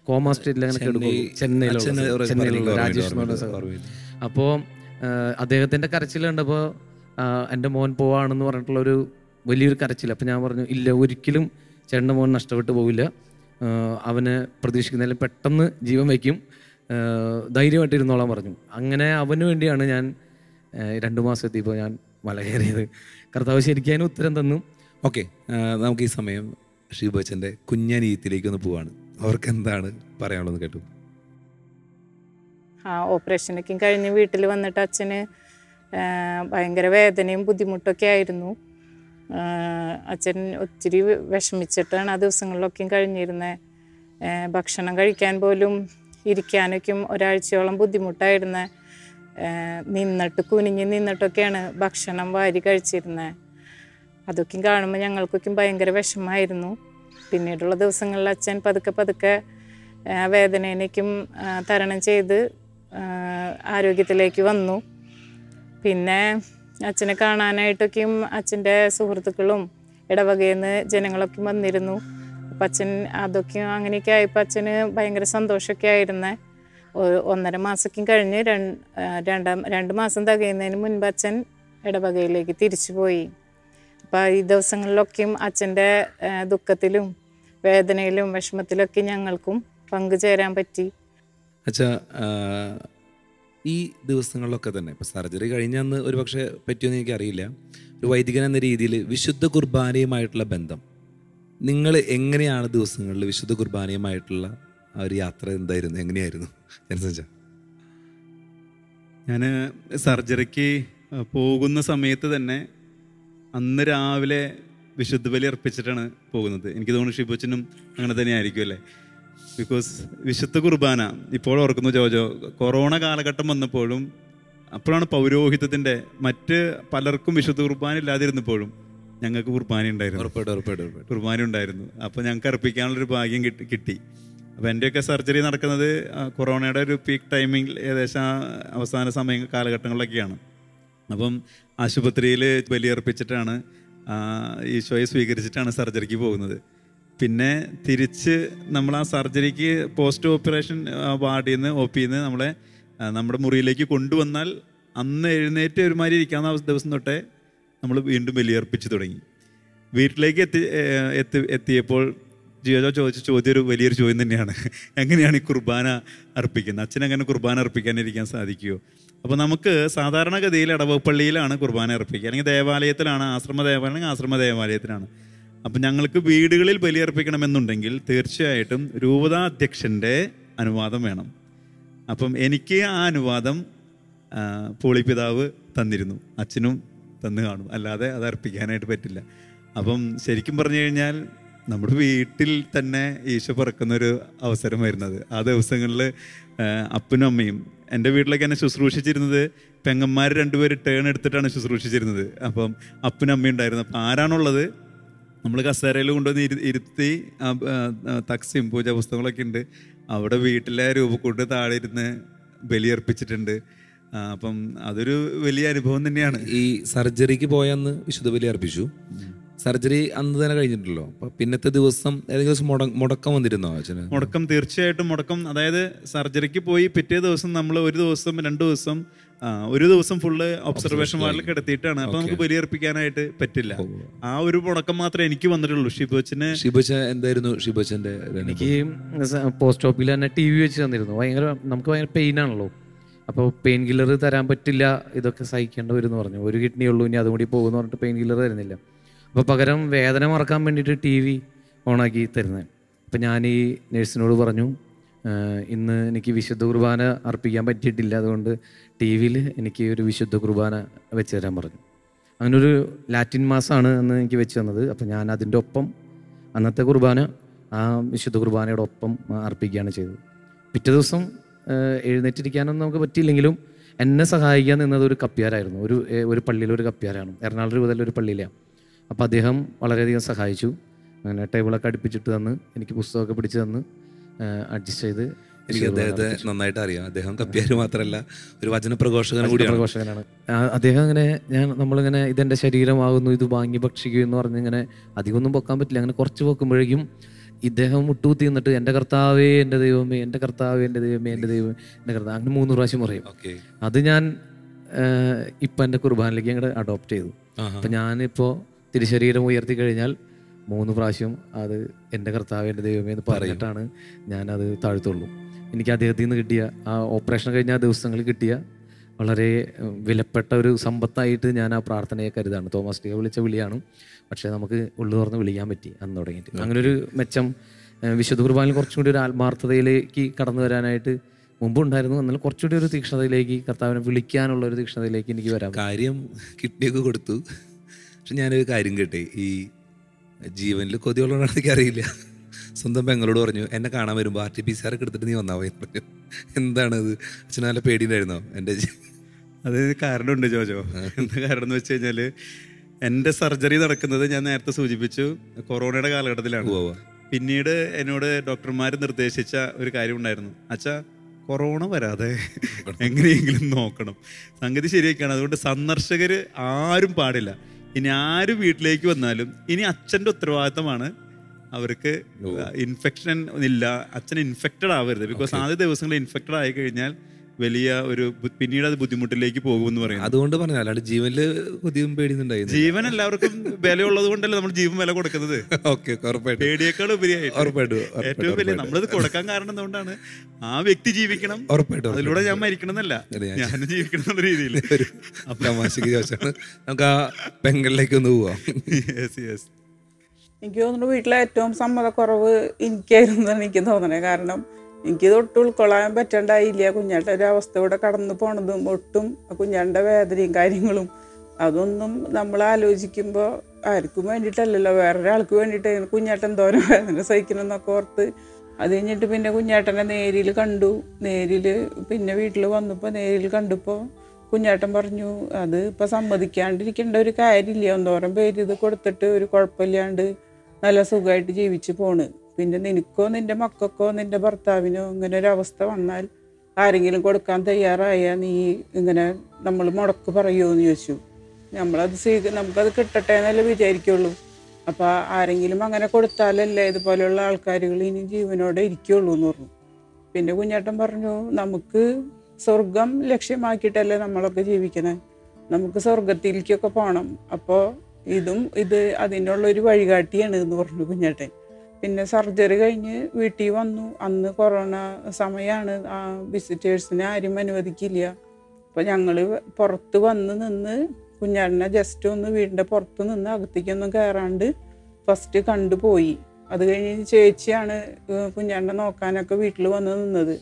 കോമ സ്റ്റേറ്റിൽ അങ്ങനെ കിടക്കും. ചെന്നൈയിലുള്ള രാജേഷ് എന്ന് പറഞ്ഞ. അപ്പോൾ അദ്ദേഹത്തിൻ്റെ കരച്ചിൽ കണ്ടപ്പോൾ എൻ്റെ മോൻ പോവാണെന്ന് പറഞ്ഞിട്ടുള്ളൊരു വലിയൊരു കരച്ചിൽ. അപ്പോൾ ഞാൻ പറഞ്ഞു, ഇല്ല, ഒരിക്കലും ചേട്ടൻ്റെ മോൻ നഷ്ടപ്പെട്ടു പോവില്ല, അവന് പ്രതീക്ഷിക്കുന്നതിലും പെട്ടെന്ന് ജീവൻ വയ്ക്കും, ധൈര്യമായിട്ട് ഇരുന്നോളാൻ പറഞ്ഞു. അങ്ങനെ അവന് വേണ്ടിയാണ് ഞാൻ 2 മാസം എത്തിയപ്പോൾ ഞാൻ മല കയറിയത്. കർത്താവ് ശരിക്കും അതിന് ഉത്തരം തന്നു. ഓക്കെ, നമുക്ക് ഈ സമയം ഷീബ അച്ഛൻ്റെ കുഞ്ഞനീയത്തിലേക്ക് ഒന്ന് പോവാണ്. അവർക്ക് എന്താണ് പറയാനുള്ളത് കേട്ടു? ഓപ്പറേഷനൊക്കെ കഴിഞ്ഞ് വീട്ടിൽ വന്നിട്ട് അച്ഛന് ഭയങ്കര വേദനയും ബുദ്ധിമുട്ടൊക്കെ ആയിരുന്നു. അച്ഛൻ ഒത്തിരി വിഷമിച്ചിട്ടാണ് ആ ദിവസങ്ങളിലൊക്കെയും കഴിഞ്ഞിരുന്നത്. ഭക്ഷണം കഴിക്കാൻ പോലും ഇരിക്കാനൊക്കെയും ഒരാഴ്ചയോളം ബുദ്ധിമുട്ടായിരുന്നത്. കുനിഞ്ഞ് നിന്നിട്ടൊക്കെയാണ് ഭക്ഷണം വാരി കഴിച്ചിരുന്നത്. അതൊക്കെയും കാണുമ്പോൾ ഞങ്ങൾക്കൊക്കെ ഭയങ്കര വിഷമമായിരുന്നു. പിന്നീടുള്ള ദിവസങ്ങളിൽ അച്ഛൻ പതുക്കെ വേദനേനേക്കും തരണം ചെയ്ത് ആരോഗ്യത്തിലേക്ക് വന്നു. പിന്നെ അച്ഛനെ കാണാനായിട്ടൊക്കെയും അച്ഛൻ്റെ സുഹൃത്തുക്കളും ഇടവകയിൽ നിന്ന് ജനങ്ങളൊക്കെ വന്നിരുന്നു. അപ്പം അച്ഛൻ അതൊക്കെയും അങ്ങനെയൊക്കെ ആയപ്പോൾ അച്ഛന് ഭയങ്കര സന്തോഷമൊക്കെ ആയിരുന്നേ. 1.5 മാസമൊക്കെ കഴിഞ്ഞ് 2 മാസം തികയുന്നതിന് മുൻപ് അച്ഛൻ ഇടവകയിലേക്ക് തിരിച്ചു പോയി. അപ്പോൾ ഈ ദിവസങ്ങളിലൊക്കെയും അച്ഛൻ്റെ ദുഃഖത്തിലും വേദനയിലും വിഷമത്തിലൊക്കെ ഞങ്ങൾക്കും പങ്കുചേരാൻ പറ്റി. അച്ഛാ, ഈ ദിവസങ്ങളിലൊക്കെ തന്നെ ഇപ്പം സർജറി കഴിഞ്ഞന്ന് ഒരു പക്ഷേ പറ്റിയെന്ന് എനിക്കറിയില്ല, ഒരു വൈദികൻ എന്ന രീതിയിൽ വിശുദ്ധ കുർബാനയുമായിട്ടുള്ള ബന്ധം നിങ്ങൾ എങ്ങനെയാണ് ദിവസങ്ങളിൽ വിശുദ്ധ കുർബാനയുമായിട്ടുള്ള ആ ഒരു യാത്ര എന്തായിരുന്നു, എങ്ങനെയായിരുന്നു? ഞാൻ സർജറിക്ക് പോകുന്ന സമയത്ത് തന്നെ അന്ന് രാവിലെ വിശുദ്ധ ബലി അർപ്പിച്ചിട്ടാണ് പോകുന്നത്. എനിക്ക് തോന്നുന്നു ഷിബുച്ചനും അങ്ങനെ തന്നെ ആയിരിക്കും അല്ലേ? ബിക്കോസ് വിശുദ്ധ കുർബാന ഇപ്പോൾ ഓർക്കുന്നു ജോജോ, കൊറോണ കാലഘട്ടം വന്നപ്പോഴും അപ്പോഴാണ് പൗരോഹിത്യത്തിൻ്റെ മറ്റ് പലർക്കും വിശുദ്ധ കുർബാന ഇല്ലാതിരുന്നപ്പോഴും ഞങ്ങൾക്ക് കുർബാന ഉണ്ടായിരുന്നു. കുർബാന ഉണ്ടായിരുന്നു. അപ്പോൾ ഞങ്ങൾക്ക് അർപ്പിക്കാനുള്ളൊരു ഭാഗ്യം കിട്ടി. അപ്പോൾ എൻ്റെയൊക്കെ സർജറി നടക്കുന്നത് കൊറോണയുടെ ഒരു പീക്ക് ടൈമിങ്ങിൽ ഏകദേശം അവസാന സമയം കാലഘട്ടങ്ങളിലൊക്കെയാണ്. അപ്പം ആശുപത്രിയിൽ ബലിയർപ്പിച്ചിട്ടാണ് ഈശോയെ സ്വീകരിച്ചിട്ടാണ് സർജറിക്ക് പോകുന്നത്. പിന്നെ തിരിച്ച് നമ്മൾ ആ സർജറിക്ക് പോസ്റ്റ് ഓപ്പറേഷൻ വാർഡിൽ നിന്ന് OP-യിൽ നിന്ന് നമ്മുടെ മുറിയിലേക്ക് കൊണ്ടുവന്നാൽ അന്ന് എഴുന്നേറ്റ് ഒരുമാതിരി ഇരിക്കാവുന്ന ദിവസം തൊട്ടേ നമ്മൾ വീണ്ടും ബലിയർപ്പിച്ച് തുടങ്ങി. വീട്ടിലേക്ക് എത്തിയപ്പോൾ ജിയോജോ ചോദിച്ച ചോദ്യം ഒരു വലിയൊരു ചോദ്യം തന്നെയാണ്. എങ്ങനെയാണ് ഈ കുർബാന അർപ്പിക്കുന്നത്? അച്ഛനങ്ങനെ കുർബാന അർപ്പിക്കാനിരിക്കാൻ സാധിക്കുമോ? അപ്പോൾ നമുക്ക് സാധാരണഗതിയിൽ ഇടവപ്പള്ളിയിലാണ് കുർബാന അർപ്പിക്കുക, അല്ലെങ്കിൽ ദേവാലയത്തിലാണ്, ആശ്രമ ദേവാലയം ആശ്രമ ദേവാലയത്തിലാണ്. അപ്പം ഞങ്ങൾക്ക് വീടുകളിൽ ബലിയർപ്പിക്കണമെന്നുണ്ടെങ്കിൽ തീർച്ചയായിട്ടും രൂപതാധ്യക്ഷൻ്റെ അനുവാദം വേണം. അപ്പം എനിക്ക് ആ അനുവാദം പോളിപിതാവ് തന്നിരുന്നു, അച്ഛനും തന്നു കാണും, അല്ലാതെ അത് അർപ്പിക്കാനായിട്ട് പറ്റില്ല. അപ്പം ശരിക്കും പറഞ്ഞു കഴിഞ്ഞാൽ നമ്മുടെ വീട്ടിൽ തന്നെ ഈശോ പിറക്കുന്നൊരു അവസരം വരുന്നത്. ആ ദിവസങ്ങളിൽ അപ്പനും അമ്മയും, എൻ്റെ വീട്ടിലൊക്കെ എന്നെ ശുശ്രൂഷിച്ചിരുന്നത് പെങ്ങന്മാർ 2 പേര് ടേൺ എടുത്തിട്ടാണ് ശുശ്രൂഷിച്ചിരുന്നത്. അപ്പം അപ്പനും അമ്മയും ഉണ്ടായിരുന്നു. അപ്പം ആരാണുള്ളത് നമ്മൾ കസേരയിൽ കൊണ്ടുവന്ന് ഇരുത്തി തക്സ്യം പൂജാ പുസ്തകങ്ങളൊക്കെ ഉണ്ട്. അവിടെ വീട്ടിലെ രൂപക്കൂട്ട് താഴെ ഇരുന്ന് ബലിയർപ്പിച്ചിട്ടുണ്ട്. അപ്പം അതൊരു വലിയ അനുഭവം തന്നെയാണ്. ഈ സർജറിക്ക് പോയന്ന് വിശുദ്ധ ബലി അർപ്പിച്ചു. സർജറി അന്ന് തന്നെ കഴിഞ്ഞിട്ടുള്ളൂ. അപ്പൊ പിന്നത്തെ ദിവസം ഏതെങ്കിലും ദിവസം മുടക്കം വന്നിരുന്നോ അച്ഛന്? മുടക്കം, തീർച്ചയായിട്ടും മുടക്കം. അതായത് സർജറിക്ക് പോയി പിറ്റേ ദിവസം നമ്മൾ ഒരു ദിവസം 2 ദിവസം ഒരു ദിവസം ഫുള്ള് ഒബ്സർവേഷൻ വാർഡിൽ കിടത്തിയിട്ടാണ്. അപ്പൊ നമുക്ക് ബലിയർപ്പിക്കാനായിട്ട് പറ്റില്ല. ആ ഒരു മുടക്കം മാത്രമേ എനിക്ക് വന്നിട്ടുള്ളൂ. ഷിബുച്ച എന്തായിരുന്നു ഷിബുച്ചന്റെ? എനിക്ക് പോസ്റ്റ് ഓഫീസിൽ തന്നെ TV വെച്ച് തന്നിരുന്നു. നമുക്ക് ഭയങ്കര പെയിൻ ആണല്ലോ. അപ്പോൾ പെയിൻ കില്ലർ തരാൻ പറ്റില്ല, ഇതൊക്കെ സഹിക്കേണ്ട വരും എന്ന് പറഞ്ഞു. ഒരു കിഡ്നി ഉള്ളൂ, ഇനി അതും കൂടി പോകുമെന്ന് പറഞ്ഞിട്ട് പെയിൻ കില്ലർ തരുന്നില്ല. അപ്പോൾ പകരം വേദന മറക്കാൻ വേണ്ടിയിട്ട് TV ഓണാക്കി തരുന്നത്. അപ്പം ഞാൻ ഈ നഴ്സിനോട് പറഞ്ഞു, ഇന്ന് എനിക്ക് വിശുദ്ധ കുർബാന അർപ്പിക്കാൻ പറ്റിയിട്ടില്ല, അതുകൊണ്ട് TV-യിൽ എനിക്ക് ഒരു വിശുദ്ധ കുർബാന വെച്ച് തരാൻ പറഞ്ഞു. അങ്ങനെ ഒരു ലാറ്റിൻ മാസമാണ് അന്ന് എനിക്ക് വെച്ച് തന്നത്. അപ്പം ഞാൻ അതിൻ്റെ ഒപ്പം അന്നത്തെ കുർബാന ആ വിശുദ്ധ കുർബാനയുടെ ഒപ്പം അർപ്പിക്കുകയാണ് ചെയ്തത്. പിറ്റേ ദിവസം എഴുന്നേറ്റിരിക്കാനൊന്നും നമുക്ക് പറ്റിയില്ലെങ്കിലും എന്നെ സഹായിക്കാൻ നിന്നത് ഒരു കപ്പ്യാരായിരുന്നു. ഒരു പള്ളിയിലൊരു കപ്പ്യാരാണ്, എറണാകുളം രൂപതയിലൊരു പള്ളിയിലാണ്. അപ്പോൾ അദ്ദേഹം വളരെയധികം സഹായിച്ചു. അങ്ങനെ ടേബിളൊക്കെ അടുപ്പിച്ചിട്ട് തന്ന്, എനിക്ക് പുസ്തകമൊക്കെ പിടിച്ച് തന്ന് അഡ്ജസ്റ്റ് ചെയ്ത്. എനിക്ക് അദ്ദേഹത്തെ നന്നായിട്ട് അറിയാം. അദ്ദേഹം കപ്പ്യാര് മാത്രമല്ല, ഒരു വചനപ്രഘോഷകനാണ്. അദ്ദേഹം അങ്ങനെ നമ്മളിങ്ങനെ ഇതെൻ്റെ ശരീരമാകുന്നു, ഇത് വാങ്ങി ഭക്ഷിക്കൂ എന്ന് പറഞ്ഞ് ഇങ്ങനെ അധികമൊന്നും പൊക്കാൻ പറ്റില്ല. അങ്ങനെ കുറച്ച് പൊക്കുമ്പോഴേക്കും ഇദ്ദേഹം മുട്ടുകുത്തി നിന്നിട്ട് എൻ്റെ കർത്താവേ എൻ്റെ ദൈവമേ, എൻ്റെ കർത്താവേ എൻ്റെ ദൈവമേ, എൻ്റെ ദൈവമേ, എൻ്റെ കർത്താവ്, അങ്ങനെ 3 പ്രാവശ്യം പറയും. അത് ഞാൻ ഇപ്പം എൻ്റെ കുർബാനയിലേക്ക് അങ്ങോട്ട് അഡോപ്റ്റ് ചെയ്തു. അപ്പം ഞാനിപ്പോൾ തിരുശരീരം ഉയർത്തി കഴിഞ്ഞാൽ 3 പ്രാവശ്യം അത് എൻ്റെ കർത്താവ് എൻ്റെ ദൈവമേ എന്ന് പറഞ്ഞിട്ടാണ് ഞാനത് താഴ്ത്തുള്ളൂ. എനിക്ക് അദ്ദേഹത്തിൽ നിന്ന് കിട്ടിയ ആ ഓപ്പറേഷൻ കഴിഞ്ഞ ദിവസങ്ങളിൽ കിട്ടിയ വളരെ വിലപ്പെട്ട ഒരു സമ്പത്തായിട്ട് ഞാൻ ആ പ്രാർത്ഥനയെ കരുതാണ്. തോമസ് ലീഗ വിളിച്ച വിളിയാണ്, പക്ഷേ നമുക്ക് ഉള്ളു തുറന്ന് വിളിക്കാൻ പറ്റി അന്ന് തുടങ്ങിയിട്ട്. അങ്ങനെ ഒരു മെച്ചം വിശുദ്ധ കുർബാനയിൽ കുറച്ചും കൂടി ഒരു ആത്മാർത്ഥതയിലേക്ക് കടന്നു വരാനായിട്ട് മുമ്പുണ്ടായിരുന്നു. എന്നാൽ കുറച്ചുകൂടി ഒരു തീക്ഷ്ണതയിലേക്ക്, കർത്താവിനെ വിളിക്കാനുള്ള ഒരു തീക്ഷ്ണതയിലേക്ക് എനിക്ക് വരാം. കാര്യം കിഡ്നിയൊക്കെ കൊടുത്തു. പക്ഷെ ഞാനൊരു കാര്യം കേട്ടെ, ഈ ജീവനിൽ കൊതിയുള്ളതാണെന്ന് എനിക്കറിയില്ല. സ്വന്തം പെങ്ങളോട് പറഞ്ഞു, എന്നെ കാണാൻ വരുമ്പോൾ RT-PCR എടുത്തിട്ട് നീ വന്നാ പോയി പറഞ്ഞു. എന്താണത്? അച്ഛന് നല്ല പേടിയുണ്ടായിരുന്നോ? അത് കാരണമുണ്ട് ജോജോ. എന്താ കാരണം എന്ന് വെച്ച് കഴിഞ്ഞാൽ, എൻ്റെ സർജറി നടക്കുന്നത് ഞാൻ നേരത്തെ സൂചിപ്പിച്ചു കൊറോണയുടെ കാലഘട്ടത്തിലാണ്. പിന്നീട് എന്നോട് ഡോക്ടർമാർ നിർദ്ദേശിച്ച ഒരു കാര്യം ഉണ്ടായിരുന്നു, അച്ഛാ കൊറോണ വരാതെ എങ്ങനെയെങ്കിലും നോക്കണം, സംഗതി ശരിയൊക്കെയാണ്. അതുകൊണ്ട് സന്ദർശകർ ആരും പാടില്ല. ഇനി ആരും വീട്ടിലേക്ക് വന്നാലും ഇനി അച്ഛൻ്റെ ഉത്തരവാദിത്തമാണ്. അവർക്ക് ഇൻഫെക്ഷൻ ഇല്ല, അച്ഛൻ ഇൻഫെക്റ്റഡ് ആവരുത്. ബിക്കോസ് ആദ്യ ദിവസങ്ങളിൽ ഇൻഫെക്റ്റഡ് ആയി കഴിഞ്ഞാൽ വലിയ ഒരു പിന്നീട് അത് ബുദ്ധിമുട്ടിലേക്ക് പോകുമെന്ന് പറയും. അതുകൊണ്ട് പറഞ്ഞു, അല്ലാണ്ട് ജീവനില് കൊതിയും പേടിയുണ്ടായി. ജീവൻ എല്ലാവർക്കും വിലയുള്ളത് കൊണ്ടല്ലേ നമ്മൾ ജീവൻ വില കൊടുക്കുന്നത്. പേടിയേക്കാൾ ഉപരിയായിട്ട് ഏറ്റവും വലിയ നമ്മളത് കൊടുക്കാൻ കാരണം എന്തുകൊണ്ടാണ്? ആ വ്യക്തി ജീവിക്കണം, അതിലൂടെ ഞാൻ മരിക്കണം എന്നല്ല, ഞാനും ജീവിക്കണം എന്നുള്ള രീതിയിൽ. നമുക്ക് ആ പെങ്ങളിലേക്ക് ഒന്ന് പോവാം. എനിക്ക് തോന്നുന്നു വീട്ടിലെ ഏറ്റവും സമ്മതക്കുറവ് എനിക്കായിരുന്നു എനിക്ക് തോന്നണേ. കാരണം എനിക്കിത് ഒട്ടും ഉൾക്കൊള്ളാൻ പറ്റണ്ടായില്ല. കുഞ്ഞാട്ടൊരു അവസ്ഥയോടെ കടന്നു പോണതും ഒട്ടും കുഞ്ഞാണ്ട വേദനയും കാര്യങ്ങളും അതൊന്നും നമ്മൾ ആലോചിക്കുമ്പോൾ ആർക്കും വേണ്ടിയിട്ടല്ലല്ലോ, വേറൊരാൾക്ക് വേണ്ടിയിട്ട് കുഞ്ഞാട്ടൻ എന്തോരം വേദന സഹിക്കണം എന്നൊക്കെ ഓർത്ത്. അത് കഴിഞ്ഞിട്ട് പിന്നെ കുഞ്ഞാട്ടനെ നേരിൽ കണ്ടു. പിന്നെ വീട്ടിൽ വന്നപ്പോൾ നേരിൽ കണ്ടപ്പോൾ കുഞ്ഞാട്ടൻ പറഞ്ഞു, അത് ഇപ്പം സമ്മതിക്കാണ്ടിരിക്കേണ്ട ഒരു കാര്യമില്ല, എന്തോരം പേര് ഇത് കൊടുത്തിട്ട് ഒരു കുഴപ്പമില്ലാണ്ട് നല്ല സുഖമായിട്ട് ജീവിച്ച് പോണ്. പിന്നെ നിനക്കോ നിൻ്റെ മക്കൾക്കോ നിൻ്റെ ഭർത്താവിനോ ഇങ്ങനെ ഒരു അവസ്ഥ വന്നാൽ ആരെങ്കിലും കൊടുക്കാൻ തയ്യാറായാൽ നീ ഇങ്ങനെ നമ്മൾ മുടക്ക് പറയുമോ എന്ന് ചോദിച്ചു. നമുക്കത് കിട്ടട്ടെ എന്നല്ലേ വിചാരിക്കുള്ളൂ. അപ്പോൾ ആരെങ്കിലും അങ്ങനെ കൊടുത്താലല്ലേ ഇതുപോലെയുള്ള ആൾക്കാരുകൾ ഇനി ജീവനോടെ ഇരിക്കുള്ളൂ എന്ന് പറഞ്ഞു. പിന്നെ കുഞ്ഞാട്ടൻ പറഞ്ഞു, നമുക്ക് സ്വർഗം ലക്ഷ്യമാക്കിയിട്ടല്ലേ നമ്മളൊക്കെ ജീവിക്കണേ, നമുക്ക് സ്വർഗത്തിലേക്കൊക്കെ പോകണം. അപ്പോൾ ഇത് അതിനുള്ളൊരു വഴികാട്ടിയാണ് എന്ന് പറഞ്ഞു കുഞ്ഞാട്ടൻ. പിന്നെ സർജറി കഴിഞ്ഞ് വീട്ടിൽ വന്നു. അന്ന് കൊറോണ സമയമാണ്, വിസിറ്റേഴ്സിനെ ആരും അനുവദിക്കില്ല. അപ്പോൾ ഞങ്ങൾ പുറത്ത് വന്ന് നിന്ന് കുഞ്ഞാടിനെ ജസ്റ്റ് ഒന്ന് വീടിൻ്റെ പുറത്ത് നിന്ന് അകത്തേക്കൊന്നും കയറാണ്ട് ഫസ്റ്റ് കണ്ടുപോയി. അത് കഴിഞ്ഞ് ചേച്ചിയാണ് കുഞ്ഞാടിനെ നോക്കാനൊക്കെ വീട്ടിൽ വന്ന് നിന്നത്.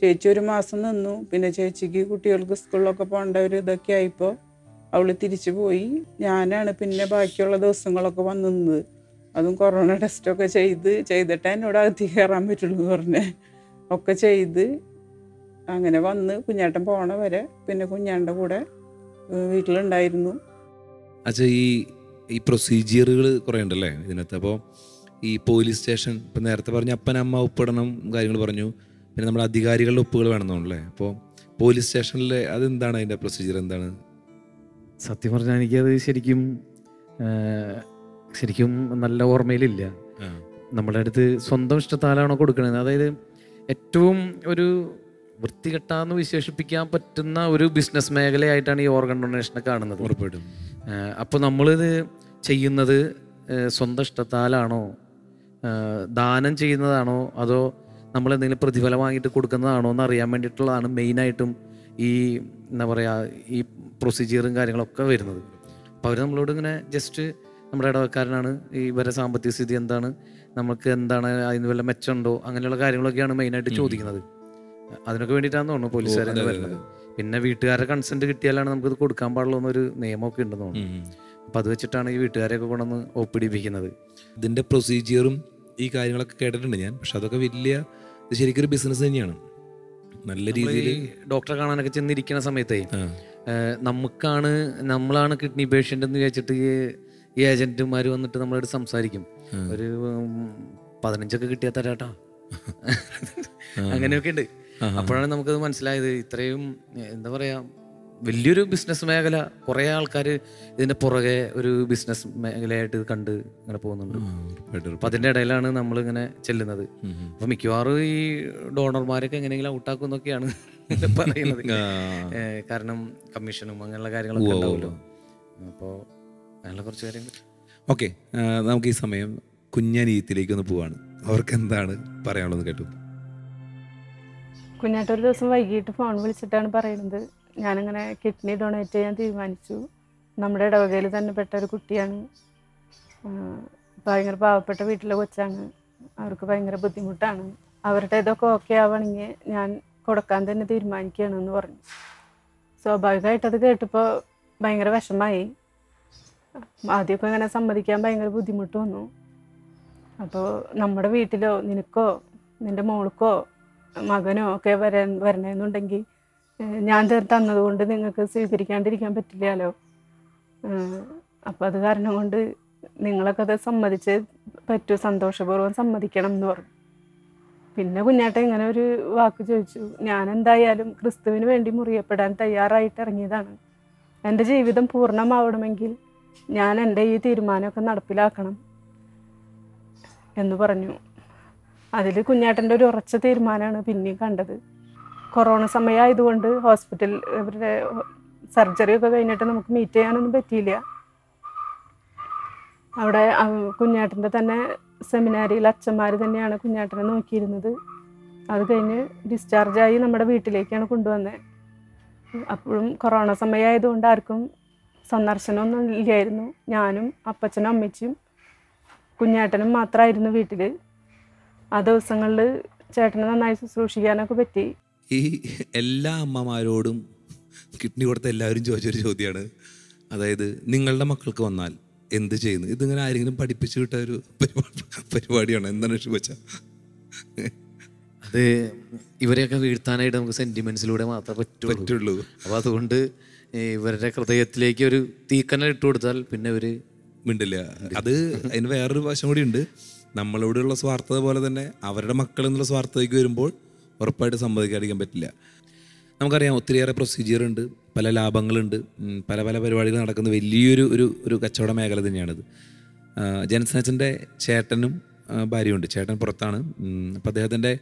ചേച്ചി 1 മാസം നിന്നു. പിന്നെ ചേച്ചിക്ക് കുട്ടികൾക്ക് സ്കൂളിലൊക്കെ പോകേണ്ട ഒരു ഇതൊക്കെ ആയപ്പോൾ അവൾ തിരിച്ചു പോയി. ഞാനാണ് പിന്നെ ബാക്കിയുള്ള ദിവസങ്ങളൊക്കെ വന്ന് നിന്നത്. അതും കൊറോണ ടെസ്റ്റൊക്കെ ചെയ്തിട്ടേ എന്നോട് അകത്തേക്ക് കയറാൻ പറ്റുള്ളൂ എന്ന് പറഞ്ഞ് ഒക്കെ ചെയ്ത് അങ്ങനെ വന്ന് കുഞ്ഞാട്ടൻ പോണ വരെ പിന്നെ കുഞ്ഞാൻ്റെ കൂടെ വീട്ടിലുണ്ടായിരുന്നു. അച്ഛാ, ഈ ഈ പ്രൊസീജിയറുകൾ കുറേ ഉണ്ടല്ലേ ഇതിനകത്ത്. അപ്പോൾ ഈ പോലീസ് സ്റ്റേഷൻ, ഇപ്പം നേരത്തെ പറഞ്ഞ അപ്പൻ അമ്മ ഒപ്പിടണം കാര്യങ്ങൾ പറഞ്ഞു, പിന്നെ നമ്മുടെ അധികാരികളുടെ ഒപ്പുകൾ വേണമെന്നുണ്ടല്ലേ. അപ്പോൾ പോലീസ് സ്റ്റേഷനിൽ അതെന്താണ് അതിൻ്റെ പ്രൊസീജിയർ എന്താണ്? സത്യം പറഞ്ഞാൽ എനിക്കത് ശരിക്കും നല്ല ഓർമ്മയിലില്ല. നമ്മുടെ അടുത്ത് സ്വന്തം ഇഷ്ടത്താലാണോ കൊടുക്കണത്, അതായത് ഏറ്റവും ഒരു വൃത്തികെട്ടാന്ന് വിശേഷിപ്പിക്കാൻ പറ്റുന്ന ഒരു ബിസിനസ് മേഖലയായിട്ടാണ് ഈ ഓർഗൻ ഡൊണേഷനെ കാണുന്നത്. ഉറപ്പായിട്ടും. അപ്പോൾ നമ്മളിത് ചെയ്യുന്നത് സ്വന്തം ഇഷ്ടത്താലാണോ, ദാനം ചെയ്യുന്നതാണോ, അതോ നമ്മൾ എന്തെങ്കിലും പ്രതിഫലം വാങ്ങിയിട്ട് കൊടുക്കുന്നതാണോ എന്ന് അറിയാൻ വേണ്ടിയിട്ടുള്ളതാണ് മെയിനായിട്ടും ഈ എന്താ പറയുക ഈ പ്രൊസീജിയറും കാര്യങ്ങളൊക്കെ വരുന്നത്. അപ്പോൾ അവർ നമ്മളോട് ഇങ്ങനെ ജസ്റ്റ് നമ്മുടെ ഇടവക്കാരനാണ്, ഇവരെ സാമ്പത്തിക സ്ഥിതി എന്താണ്, നമുക്ക് എന്താണ്, അതിന് വല്ല മെച്ചമുണ്ടോ, അങ്ങനെയുള്ള കാര്യങ്ങളൊക്കെയാണ് മെയിനായിട്ട് ചോദിക്കുന്നത്. അതിനൊക്കെ വേണ്ടിയിട്ടാണ് തോന്നുന്നു പോലീസുകാരെ വരുന്നത്. പിന്നെ വീട്ടുകാരുടെ കൺസെന്റ് കിട്ടിയാലാണ് നമുക്കിത് കൊടുക്കാൻ പാടുള്ളൂ എന്നൊരു നിയമമൊക്കെ ഉണ്ടെന്ന് തോന്നുന്നു. അപ്പം അത് വെച്ചിട്ടാണ് ഈ വീട്ടുകാരെയൊക്കെ കൊണ്ടുവന്ന് ഒപ്പിടിപ്പിക്കുന്നത്. ഇതിൻ്റെ പ്രൊസീജിയറും ഈ കാര്യങ്ങളൊക്കെ കേട്ടിട്ടുണ്ട് ഞാൻ. പക്ഷെ അതൊക്കെ വലിയ ഇത് ശരിക്കും ഒരു ബിസിനസ് തന്നെയാണ്. നല്ല രീതിയിൽ ഡോക്ടറെ കാണാനൊക്കെ ചെന്നിരിക്കുന്ന സമയത്തേ നമ്മളാണ് കിഡ്നി പേഷ്യൻ്റ് എന്ന് വിചാരിച്ചിട്ട് ഈ ഏജന്റുമാർ വന്നിട്ട് നമ്മളോട് സംസാരിക്കും. ഒരു 15 കിട്ടിയാൽ തരാട്ടാ, അങ്ങനെയൊക്കെ ഉണ്ട്. അപ്പോഴാണ് നമുക്കത് മനസ്സിലായത് ഇത്രയും എന്താ പറയാ വലിയൊരു ബിസിനസ് മേഖല, കുറെ ആൾക്കാർ ഇതിന്റെ പുറകെ ഒരു ബിസിനസ് മേഖലയായിട്ട് ഇത് കണ്ട് ഇങ്ങനെ പോകുന്നുണ്ട്. അപ്പൊ അതിന്റെ ഇടയിലാണ് നമ്മൾ ഇങ്ങനെ ചെല്ലുന്നത്. അപ്പൊ മിക്കവാറും ഈ ഡോണർമാരൊക്കെ എങ്ങനെയെങ്കിലും ഔട്ടാക്കും എന്നൊക്കെയാണ് പറയുന്നത്. കാരണം കമ്മീഷനും അങ്ങനെയുള്ള കാര്യങ്ങളൊക്കെ ഉണ്ടാവുമല്ലോ. അപ്പോൾ അങ്ങനെയുള്ള കുറച്ച് കാര്യങ്ങൾ. ഓക്കെ, നമുക്ക് ഈ സമയം കുഞ്ഞനീയത്തിലേക്ക് ഒന്ന് പോവാണ്. അവർക്ക് എന്താണ് പറയാനുള്ളത് കേട്ടു. കുഞ്ഞാട്ട ഒരു ദിവസം വൈകിട്ട് ഫോൺ വിളിച്ചിട്ടാണ് പറയുന്നത്, ഞാനിങ്ങനെ കിഡ്നി ഡൊണേറ്റ് ചെയ്യാൻ തീരുമാനിച്ചു. നമ്മുടെ ഇടവകയിൽ തന്നെ പെട്ട ഒരു കുട്ടിയാണ്, ഭയങ്കര പാവപ്പെട്ട വീട്ടിലെ കൊച്ചാണ്, അവർക്ക് ഭയങ്കര ബുദ്ധിമുട്ടാണ്, അവരുടെ ഇതൊക്കെ ഓക്കെ ആവണമെങ്കിൽ ഞാൻ കൊടുക്കാൻ തന്നെ തീരുമാനിക്കുകയാണെന്ന് പറഞ്ഞു. സ്വാഭാവികമായിട്ട് അത് കേട്ടപ്പോൾ ഭയങ്കര വിഷമമായി. ആദ്യമൊക്കെ ഇങ്ങനെ സമ്മതിക്കാൻ ഭയങ്കര ബുദ്ധിമുട്ട് വന്നു. അപ്പോൾ നമ്മുടെ വീട്ടിലോ നിനക്കോ നിൻ്റെ മോൾക്കോ മകനോ ഒക്കെ വരണമെന്നുണ്ടെങ്കിൽ ഞാൻ തന്നതുകൊണ്ട് നിങ്ങൾക്ക് സ്വീകരിക്കാണ്ടിരിക്കാൻ പറ്റില്ലല്ലോ. അപ്പം അത് കാരണം കൊണ്ട് നിങ്ങളൊക്കെ അത് സമ്മതിച്ച് പറ്റൂ, സന്തോഷപൂർവ്വം സമ്മതിക്കണം എന്ന് പറഞ്ഞു. പിന്നെ കുഞ്ഞാട്ട ഇങ്ങനെ ഒരു വാക്ക് ചോദിച്ചു, ഞാൻ എന്തായാലും ക്രിസ്തുവിന് വേണ്ടി മുറിയപ്പെടാൻ തയ്യാറായിട്ട് ഇറങ്ങിയതാണ്. എൻ്റെ ജീവിതം പൂർണ്ണമാവണമെങ്കിൽ ഞാൻ എൻ്റെ ഈ തീരുമാനമൊക്കെ നടപ്പിലാക്കണം എന്ന് പറഞ്ഞു. അതിൽ കുഞ്ഞാട്ടൻ്റെ ഒരു ഉറച്ച തീരുമാനമാണ് പിന്നെയും കണ്ടത്. കൊറോണ സമയമായതുകൊണ്ട് ഇവരുടെ സർജറിയൊക്കെ കഴിഞ്ഞിട്ട് നമുക്ക് മീറ്റ് ചെയ്യാനൊന്നും പറ്റിയില്ല. അവിടെ കുഞ്ഞാട്ടൻ്റെ തന്നെ സെമിനാരിയിൽ അച്ഛന്മാർ തന്നെയാണ് കുഞ്ഞാട്ടനെ നോക്കിയിരുന്നത്. അത് കഴിഞ്ഞ് ഡിസ്ചാർജായി നമ്മുടെ വീട്ടിലേക്കാണ് കൊണ്ടുവന്നത്. അപ്പോഴും കൊറോണ സമയമായതുകൊണ്ട് ആർക്കും സന്ദർശനമൊന്നും ഇല്ലായിരുന്നു. ഞാനും അപ്പച്ചനും അമ്മച്ചിയും കുഞ്ഞാട്ടനും മാത്രമായിരുന്നു വീട്ടിൽ. ആ ദിവസങ്ങളിൽ ചേട്ടനെ നന്നായി ശുശ്രൂഷിക്കാനൊക്കെ പറ്റി. ഈ എല്ലാ അമ്മമാരോടും കിഡ്നി കൊടുത്ത എല്ലാവരും ചോദിച്ചൊരു ചോദ്യമാണ്, അതായത് നിങ്ങളുടെ മക്കൾക്ക് വന്നാൽ എന്ത് ചെയ്യുന്നു? ഇതിങ്ങനെ ആരെങ്കിലും പഠിപ്പിച്ചു വിട്ട ഒരു പരിപാടിയാണ്. എന്താണ് ശുഭച്ച? അത് ഇവരെയൊക്കെ വീഴ്ത്താനായിട്ട് നമുക്ക് സെന്റിമെന്റ്സിലൂടെ മാത്രമേ പറ്റുള്ളൂ. അപ്പോൾ അതുകൊണ്ട് ഇവരുടെ ഹൃദയത്തിലേക്ക് ഒരു തീക്കനൽ ഇട്ട് കൊടുത്താൽ പിന്നെ ഇവര് മിണ്ടില്ല. അത് അതിന് വേറൊരു വശം കൂടി ഉണ്ട്. നമ്മളോടുള്ള സ്വാർത്ഥത പോലെ തന്നെ അവരുടെ മക്കൾ എന്നുള്ള സ്വാർത്ഥതയ്ക്ക് വരുമ്പോൾ ഉറപ്പായിട്ട് സമ്മതിക്കാതിരിക്കാൻ പറ്റില്ല. നമുക്കറിയാം ഒത്തിരിയേറെ പ്രൊസീജിയർ ഉണ്ട്, പല ലാഭങ്ങളുണ്ട്, പല പല പരിപാടികൾ നടക്കുന്ന വലിയൊരു ഒരു കച്ചവട മേഖല തന്നെയാണിത്. ജെൻസനച്ചൻ്റെ ചേട്ടനും ഭാര്യയുണ്ട്. ചേട്ടൻ പുറത്താണ്. അപ്പോൾ അദ്ദേഹത്തിൻ്റെ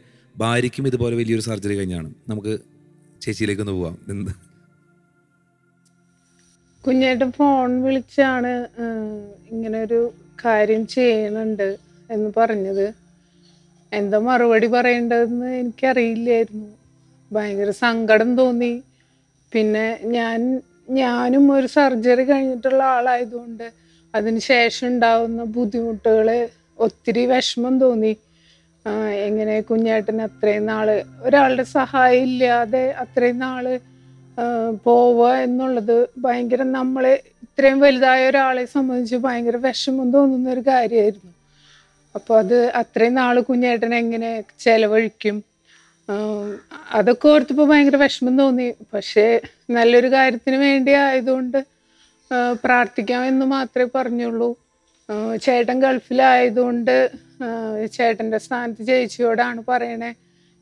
ഭാര്യയ്ക്കും ഇതുപോലെ വലിയൊരു സർജറി കഴിഞ്ഞാണ്. നമുക്ക് ചേച്ചിയിലേക്കൊന്ന് പോവാം. എന്ത് കുഞ്ഞേട്ടൻ ഫോൺ വിളിച്ചാണ് ഇങ്ങനെ ഒരു കാര്യം ചെയ്യണുണ്ട് എന്ന് പറഞ്ഞത്. എന്താ മറുപടി പറയേണ്ടതെന്ന് എനിക്കറിയില്ലായിരുന്നു. ഭയങ്കര സങ്കടം തോന്നി. പിന്നെ ഞാനും ഒരു സർജറി കഴിഞ്ഞിട്ടുള്ള ആളായതുകൊണ്ട് അതിന് ശേഷം ഉണ്ടാകുന്ന ബുദ്ധിമുട്ടുകൾ ഒത്തിരി വിഷമം തോന്നി. എങ്ങനെ കുഞ്ഞേട്ടൻ അത്രയും നാൾ ഒരാളുടെ സഹായം ഇല്ലാതെ അത്രയും നാൾ പോവുക എന്നുള്ളത് ഭയങ്കര, നമ്മളെ ഇത്രയും വലുതായ ഒരാളെ സംബന്ധിച്ച് ഭയങ്കര വിഷമം തോന്നുന്ന ഒരു കാര്യമായിരുന്നു. അപ്പോൾ അത് അത്രയും നാൾ കുഞ്ഞേട്ടൻ എങ്ങനെ ചെലവഴിക്കും, അതൊക്കെ ഓർത്തപ്പോൾ ഭയങ്കര വിഷമം തോന്നി. പക്ഷേ നല്ലൊരു കാര്യത്തിന് വേണ്ടി ആയതുകൊണ്ട് പ്രാർത്ഥിക്കാമെന്ന് മാത്രമേ പറഞ്ഞുള്ളൂ. ചേട്ടൻ ഗൾഫിലായതുകൊണ്ട് ചേട്ടൻ്റെ സ്ഥാനത്ത് ചേച്ചിയോടാണ് പറയണേ.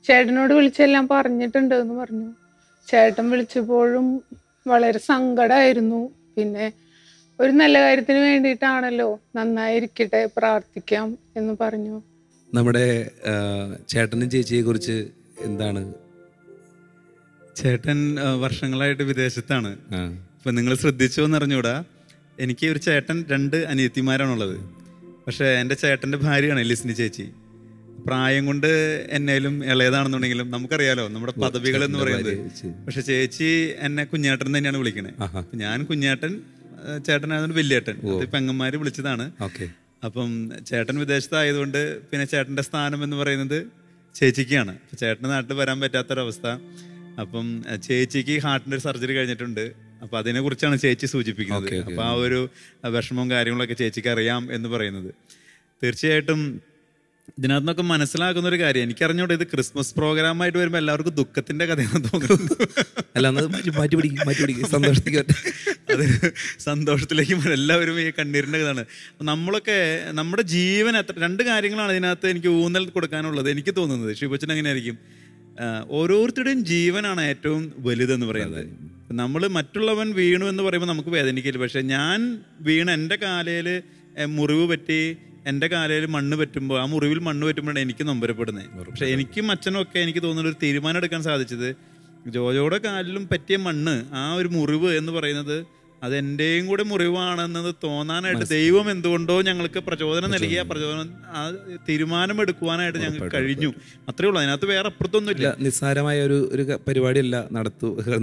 ചേട്ടനോട് വിളിച്ചെല്ലാം പറഞ്ഞിട്ടുണ്ട് എന്ന് പറഞ്ഞു. ചേട്ടൻ വിളിച്ചപ്പോഴും വളരെ സങ്കടമായിരുന്നു. പിന്നെ ഒരു നല്ല കാര്യത്തിന് വേണ്ടിയിട്ടാണല്ലോ, നന്നായിരിക്കട്ടെ, പ്രാർത്ഥിക്കാം എന്ന് പറഞ്ഞു. നമ്മുടെ ചേട്ടനും ചേച്ചിയെ കുറിച്ച് എന്താണ്? ചേട്ടൻ വർഷങ്ങളായിട്ട് വിദേശത്താണ്. ഇപ്പം നിങ്ങൾ ശ്രദ്ധിച്ചോ എന്ന് അറിഞ്ഞൂടാ, എനിക്ക് ഒരു ചേട്ടൻ 2 അനിയത്തിമാരാണുള്ളത്. പക്ഷേ എൻ്റെ ചേട്ടൻ്റെ ഭാര്യയാണ് ലിസ്നി ചേച്ചി. പ്രായം കൊണ്ട് എന്നേലും ഇളയതാണെന്നുണ്ടെങ്കിലും നമുക്കറിയാലോ നമ്മുടെ പദവികൾ എന്ന് പറയുന്നത്. പക്ഷെ ചേച്ചി എന്നെ കുഞ്ഞേട്ടൻ തന്നെയാണ് വിളിക്കണേ. ഞാൻ കുഞ്ഞേട്ടൻ, ചേട്ടനായതുകൊണ്ട് വലിയേട്ടൻ. പെങ്ങന്മാര് വിളിച്ചതാണ്. അപ്പം ചേട്ടൻ വിദേശത്തായതുകൊണ്ട് പിന്നെ ചേട്ടൻ്റെ സ്ഥാനം എന്ന് പറയുന്നത് ചേച്ചിക്കാണ്. ചേട്ടൻ്റെ നാട്ടിൽ വരാൻ പറ്റാത്തൊരവസ്ഥ. അപ്പം ചേച്ചിക്ക് ഹാർട്ടിൻ്റെ ഒരു സർജറി കഴിഞ്ഞിട്ടുണ്ട്. അപ്പം അതിനെക്കുറിച്ചാണ് ചേച്ചി സൂചിപ്പിക്കുന്നത്. അപ്പം ആ ഒരു വിഷമവും കാര്യങ്ങളൊക്കെ ചേച്ചിക്ക് അറിയാം എന്ന് പറയുന്നത്. തീർച്ചയായിട്ടും ഇതിനകത്ത് നിന്നൊക്കെ മനസ്സിലാക്കുന്ന ഒരു കാര്യം, എനിക്കറിഞ്ഞോട്ടെ ഇത് ക്രിസ്മസ് പ്രോഗ്രാമായിട്ട് വരുമ്പോൾ എല്ലാവർക്കും ദുഃഖത്തിന്റെ കഥയാണെന്ന് തോന്നുന്നു. അത് സന്തോഷത്തിലേക്ക് എല്ലാവരും ഈ കണ്ണീരിൻ്റെ കഥയാണ്. നമ്മളൊക്കെ നമ്മുടെ ജീവൻ 2 കാര്യങ്ങളാണ് ഇതിനകത്ത് എനിക്ക് ഊന്നൽ കൊടുക്കാനുള്ളത്. എനിക്ക് തോന്നുന്നത് ഷിബുച്ചൻ എങ്ങനെയായിരിക്കും, ഓരോരുത്തരുടെയും ജീവനാണ് ഏറ്റവും വലുതെന്ന് പറയുന്നത്. നമ്മൾ മറ്റുള്ളവൻ വീണു എന്ന് പറയുമ്പോൾ നമുക്ക് വേദനിക്കില്ല. പക്ഷെ ഞാൻ വീണ് എൻ്റെ കാലയിൽ മുറിവ് പറ്റി, എൻ്റെ കാലയിൽ മണ്ണ് പറ്റുമ്പോൾ, ആ മുറിവിൽ മണ്ണ് പറ്റുമ്പോഴാണ് എനിക്ക് നൊമ്പരപ്പെടുന്നത്. പക്ഷെ എനിക്കും അച്ഛനും ഒക്കെ എനിക്ക് തോന്നുന്ന ഒരു തീരുമാനം എടുക്കാൻ സാധിച്ചത്, ജോജോയുടെ കാലിലും പറ്റിയ മണ്ണ്, ആ ഒരു മുറിവ് എന്ന് പറയുന്നത് അത് എൻ്റെയും കൂടെ മുറിവാണെന്നത് തോന്നാനായിട്ട് ദൈവം എന്തുകൊണ്ടോ ഞങ്ങൾക്ക് പ്രചോദനം നൽകിയ പ്രചോദനം, ആ തീരുമാനം എടുക്കുവാനായിട്ട് ഞങ്ങൾക്ക് കഴിഞ്ഞു. അത്രേ ഉള്ളൂ. അതിനകത്ത് വേറെ അപ്പുറത്തൊന്നുമില്ല. നിസ്സാരമായ ഒരു പരിപാടിയല്ല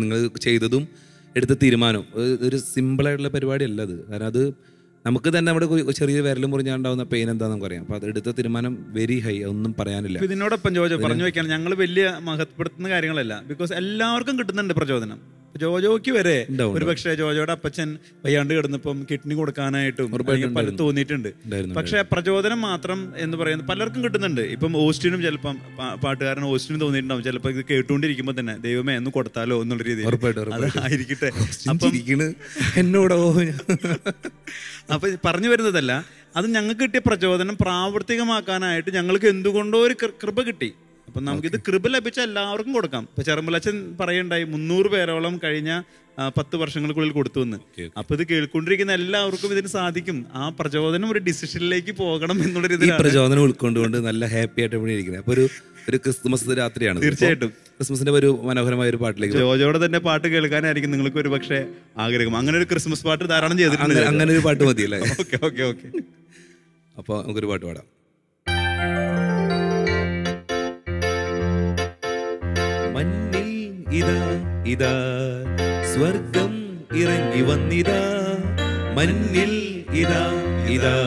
നിങ്ങൾ ചെയ്തതും എടുത്ത തീരുമാനം. ഒരു സിമ്പിളായിട്ടുള്ള പരിപാടിയല്ല അത്. കാരണം അത് നമുക്ക് തന്നെ നമ്മുടെ ചെറിയ വിരലും മുറിഞ്ഞാണ്ടാവുന്ന പെയിൻ എന്താണെന്ന് നമുക്കറിയാം. അപ്പോൾ അത് എടുത്ത തീരുമാനം വെരി ഹൈ, ഒന്നും പറയാനില്ല. ഇതിനോടൊപ്പം ജോജോ പറഞ്ഞു വെക്കാൻ ഞങ്ങൾ വലിയ മഹത്വപ്പെടുത്തുന്ന കാര്യങ്ങളല്ല. ബിക്കോസ് എല്ലാവർക്കും കിട്ടുന്നുണ്ട് പ്രചോദനം. ജോജോയ്ക്ക് വരെ ഒരു പക്ഷേ ജോജോയുടെ അപ്പച്ചൻ വയ്യാണ്ട് കിടന്നപ്പം കിഡ്നി കൊടുക്കാനായിട്ടും പലരും തോന്നിയിട്ടുണ്ട്. പക്ഷെ പ്രചോദനം മാത്രം എന്ന് പറയുന്നത് പലർക്കും കിട്ടുന്നുണ്ട്. ഇപ്പം ഓസ്റ്റിനും ചിലപ്പം പാട്ടുകാരൻ ഓസ്റ്റിനും തോന്നിയിട്ടുണ്ടാവും ചിലപ്പോൾ ഇത് കേട്ടുകൊണ്ടിരിക്കുമ്പോൾ തന്നെ, ദൈവമേ എന്ന് കൊടുത്താലോ എന്നുള്ള രീതിയിൽ അതായിരിക്കട്ടെ. അപ്പം എന്നോടോ അപ്പൊ പറഞ്ഞു വരുന്നതല്ല, അത് ഞങ്ങൾക്ക് കിട്ടിയ പ്രചോദനം പ്രാവർത്തികമാക്കാനായിട്ട് ഞങ്ങൾക്ക് എന്തുകൊണ്ടോ ഒരു കൃപ കിട്ടി. അപ്പം നമുക്കിത് കൃപ ലഭിച്ച എല്ലാവർക്കും കൊടുക്കാം. ഇപ്പൊ ചെറുമ്പലച്ചൻ പറയുണ്ടായി 300 പേരോളം കഴിഞ്ഞ 10 വർഷങ്ങൾക്കുള്ളിൽ കൊടുത്തു എന്ന്. അപ്പൊ ഇത് കേൾക്കൊണ്ടിരിക്കുന്ന എല്ലാവർക്കും ഇതിന് സാധിക്കും. ആ പ്രചോദനം ഒരു ഡിസിഷനിലേക്ക് പോകണം എന്നുള്ള രീതിയിൽ പ്രചോദനം ഉൾക്കൊണ്ടുകൊണ്ട് നല്ല ഹാപ്പി ആയിട്ട് ഇവിടെ ഇരിക്കുന്നത്. അപ്പൊ ഒരു ക്രിസ്മസ് രാത്രിയാണ്. തീർച്ചയായിട്ടും ക്രിസ്മസിന്റെ ഒരു മനോഹരമായ ഒരു പാട്ടിലേക്ക്, ജോജോയുടെ തന്നെ പാട്ട് കേൾക്കാനായിരിക്കും നിങ്ങൾക്ക് ഒരു പക്ഷേ ആഗ്രഹം. അങ്ങനെ ഒരു ക്രിസ്മസ് പാട്ട് ധാരാളം ചെയ്തിട്ടുണ്ട്. അങ്ങനെ ഒരു പാട്ട് മതിയല്ലേ? Okay okay okay. അപ്പോൾ നമുക്കൊരു പാട്ട് പാടാം. മണ്ണിൽ ഇതാ ഇതാ സ്വർഗം ഇറങ്ങി വന്നിതാ, മണ്ണിൽ ഇതാ ഇതാ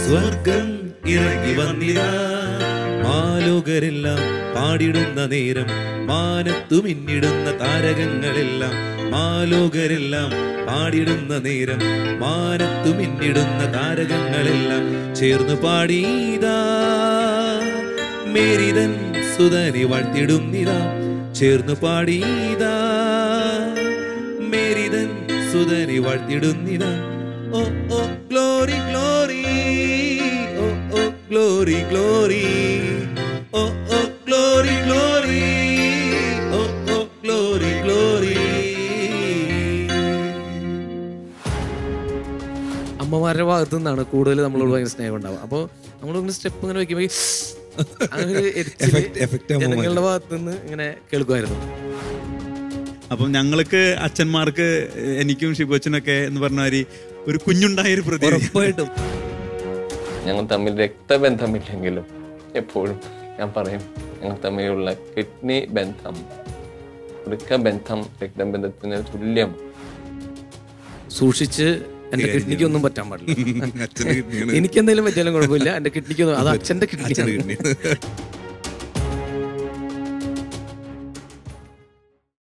സ്വർഗം ഇറങ്ങി വന്നിതാ, മാലോകരെല്ലാം പാടിടുന്ന നേരം, മാനത്തു മിന്നിടുന്ന താരകങ്ങളെല്ലാം, മാലോകരെല്ലാം പാടിടുന്ന നേരം, മാനത്തു മിന്നിടുന്ന താരകങ്ങളെല്ലാം ചേർന്ന് പാടിയതാ, മേരിതൻ സുതനെ വാഴ്ത്തിടുന്നിതാ, ചേർന്ന് പാടിയതാ, മേരിതൻ സുതനെ വാഴ്ത്തിടുന്നിതാ. ഓ ഓ ഗ്ലോറി ഗ്ലോറി, ഓ ഓ ഗ്ലോറി ഗ്ലോറി, ഓ ഓ ഗ്ലോറി ഗ്ലോറി, ഓ ഓ ഗ്ലോറി ഗ്ലോറി. അമ്മമാരുടെ ഭാഗത്തു നിന്നാണ് കൂടുതൽ നമ്മളോട് ഭയങ്കര സ്നേഹം ഉണ്ടാവുക. അപ്പോൾ നമ്മളിങ്ങനെ സ്റ്റെപ്പ് ഇങ്ങനെ വെക്കുമ്പോൾ ജനങ്ങളുടെ ഭാഗത്തു നിന്ന് ഇങ്ങനെ കേൾക്കുമായിരുന്നു. അപ്പം ഞങ്ങൾക്ക് അച്ഛന്മാർക്ക്, എനിക്കും ഷിബുച്ചനൊക്കെ എന്ന് പറഞ്ഞാൽ ഒരു കുഞ്ഞുണ്ടായൊരു ഉറപ്പായിട്ടും ഞങ്ങൾ തമ്മിൽ രക്തബന്ധമില്ലെങ്കിലും എപ്പോഴും ഞാൻ പറയും ഞങ്ങൾ തമ്മിലുള്ള കിഡ്നി ബന്ധം, വൃക്കബന്ധം രക്തബന്ധത്തിന് തുല്യം. സൂക്ഷിച്ച് എന്റെ കിഡ്നിക്ക് ഒന്നും പറ്റാൻ പാടില്ല. എനിക്ക് എന്തെങ്കിലും പറ്റിയാലും കുഴപ്പമില്ല, എന്റെ കിഡ്നിക്കൊന്നും, അത് അച്ഛന്റെ കിഡ്നി.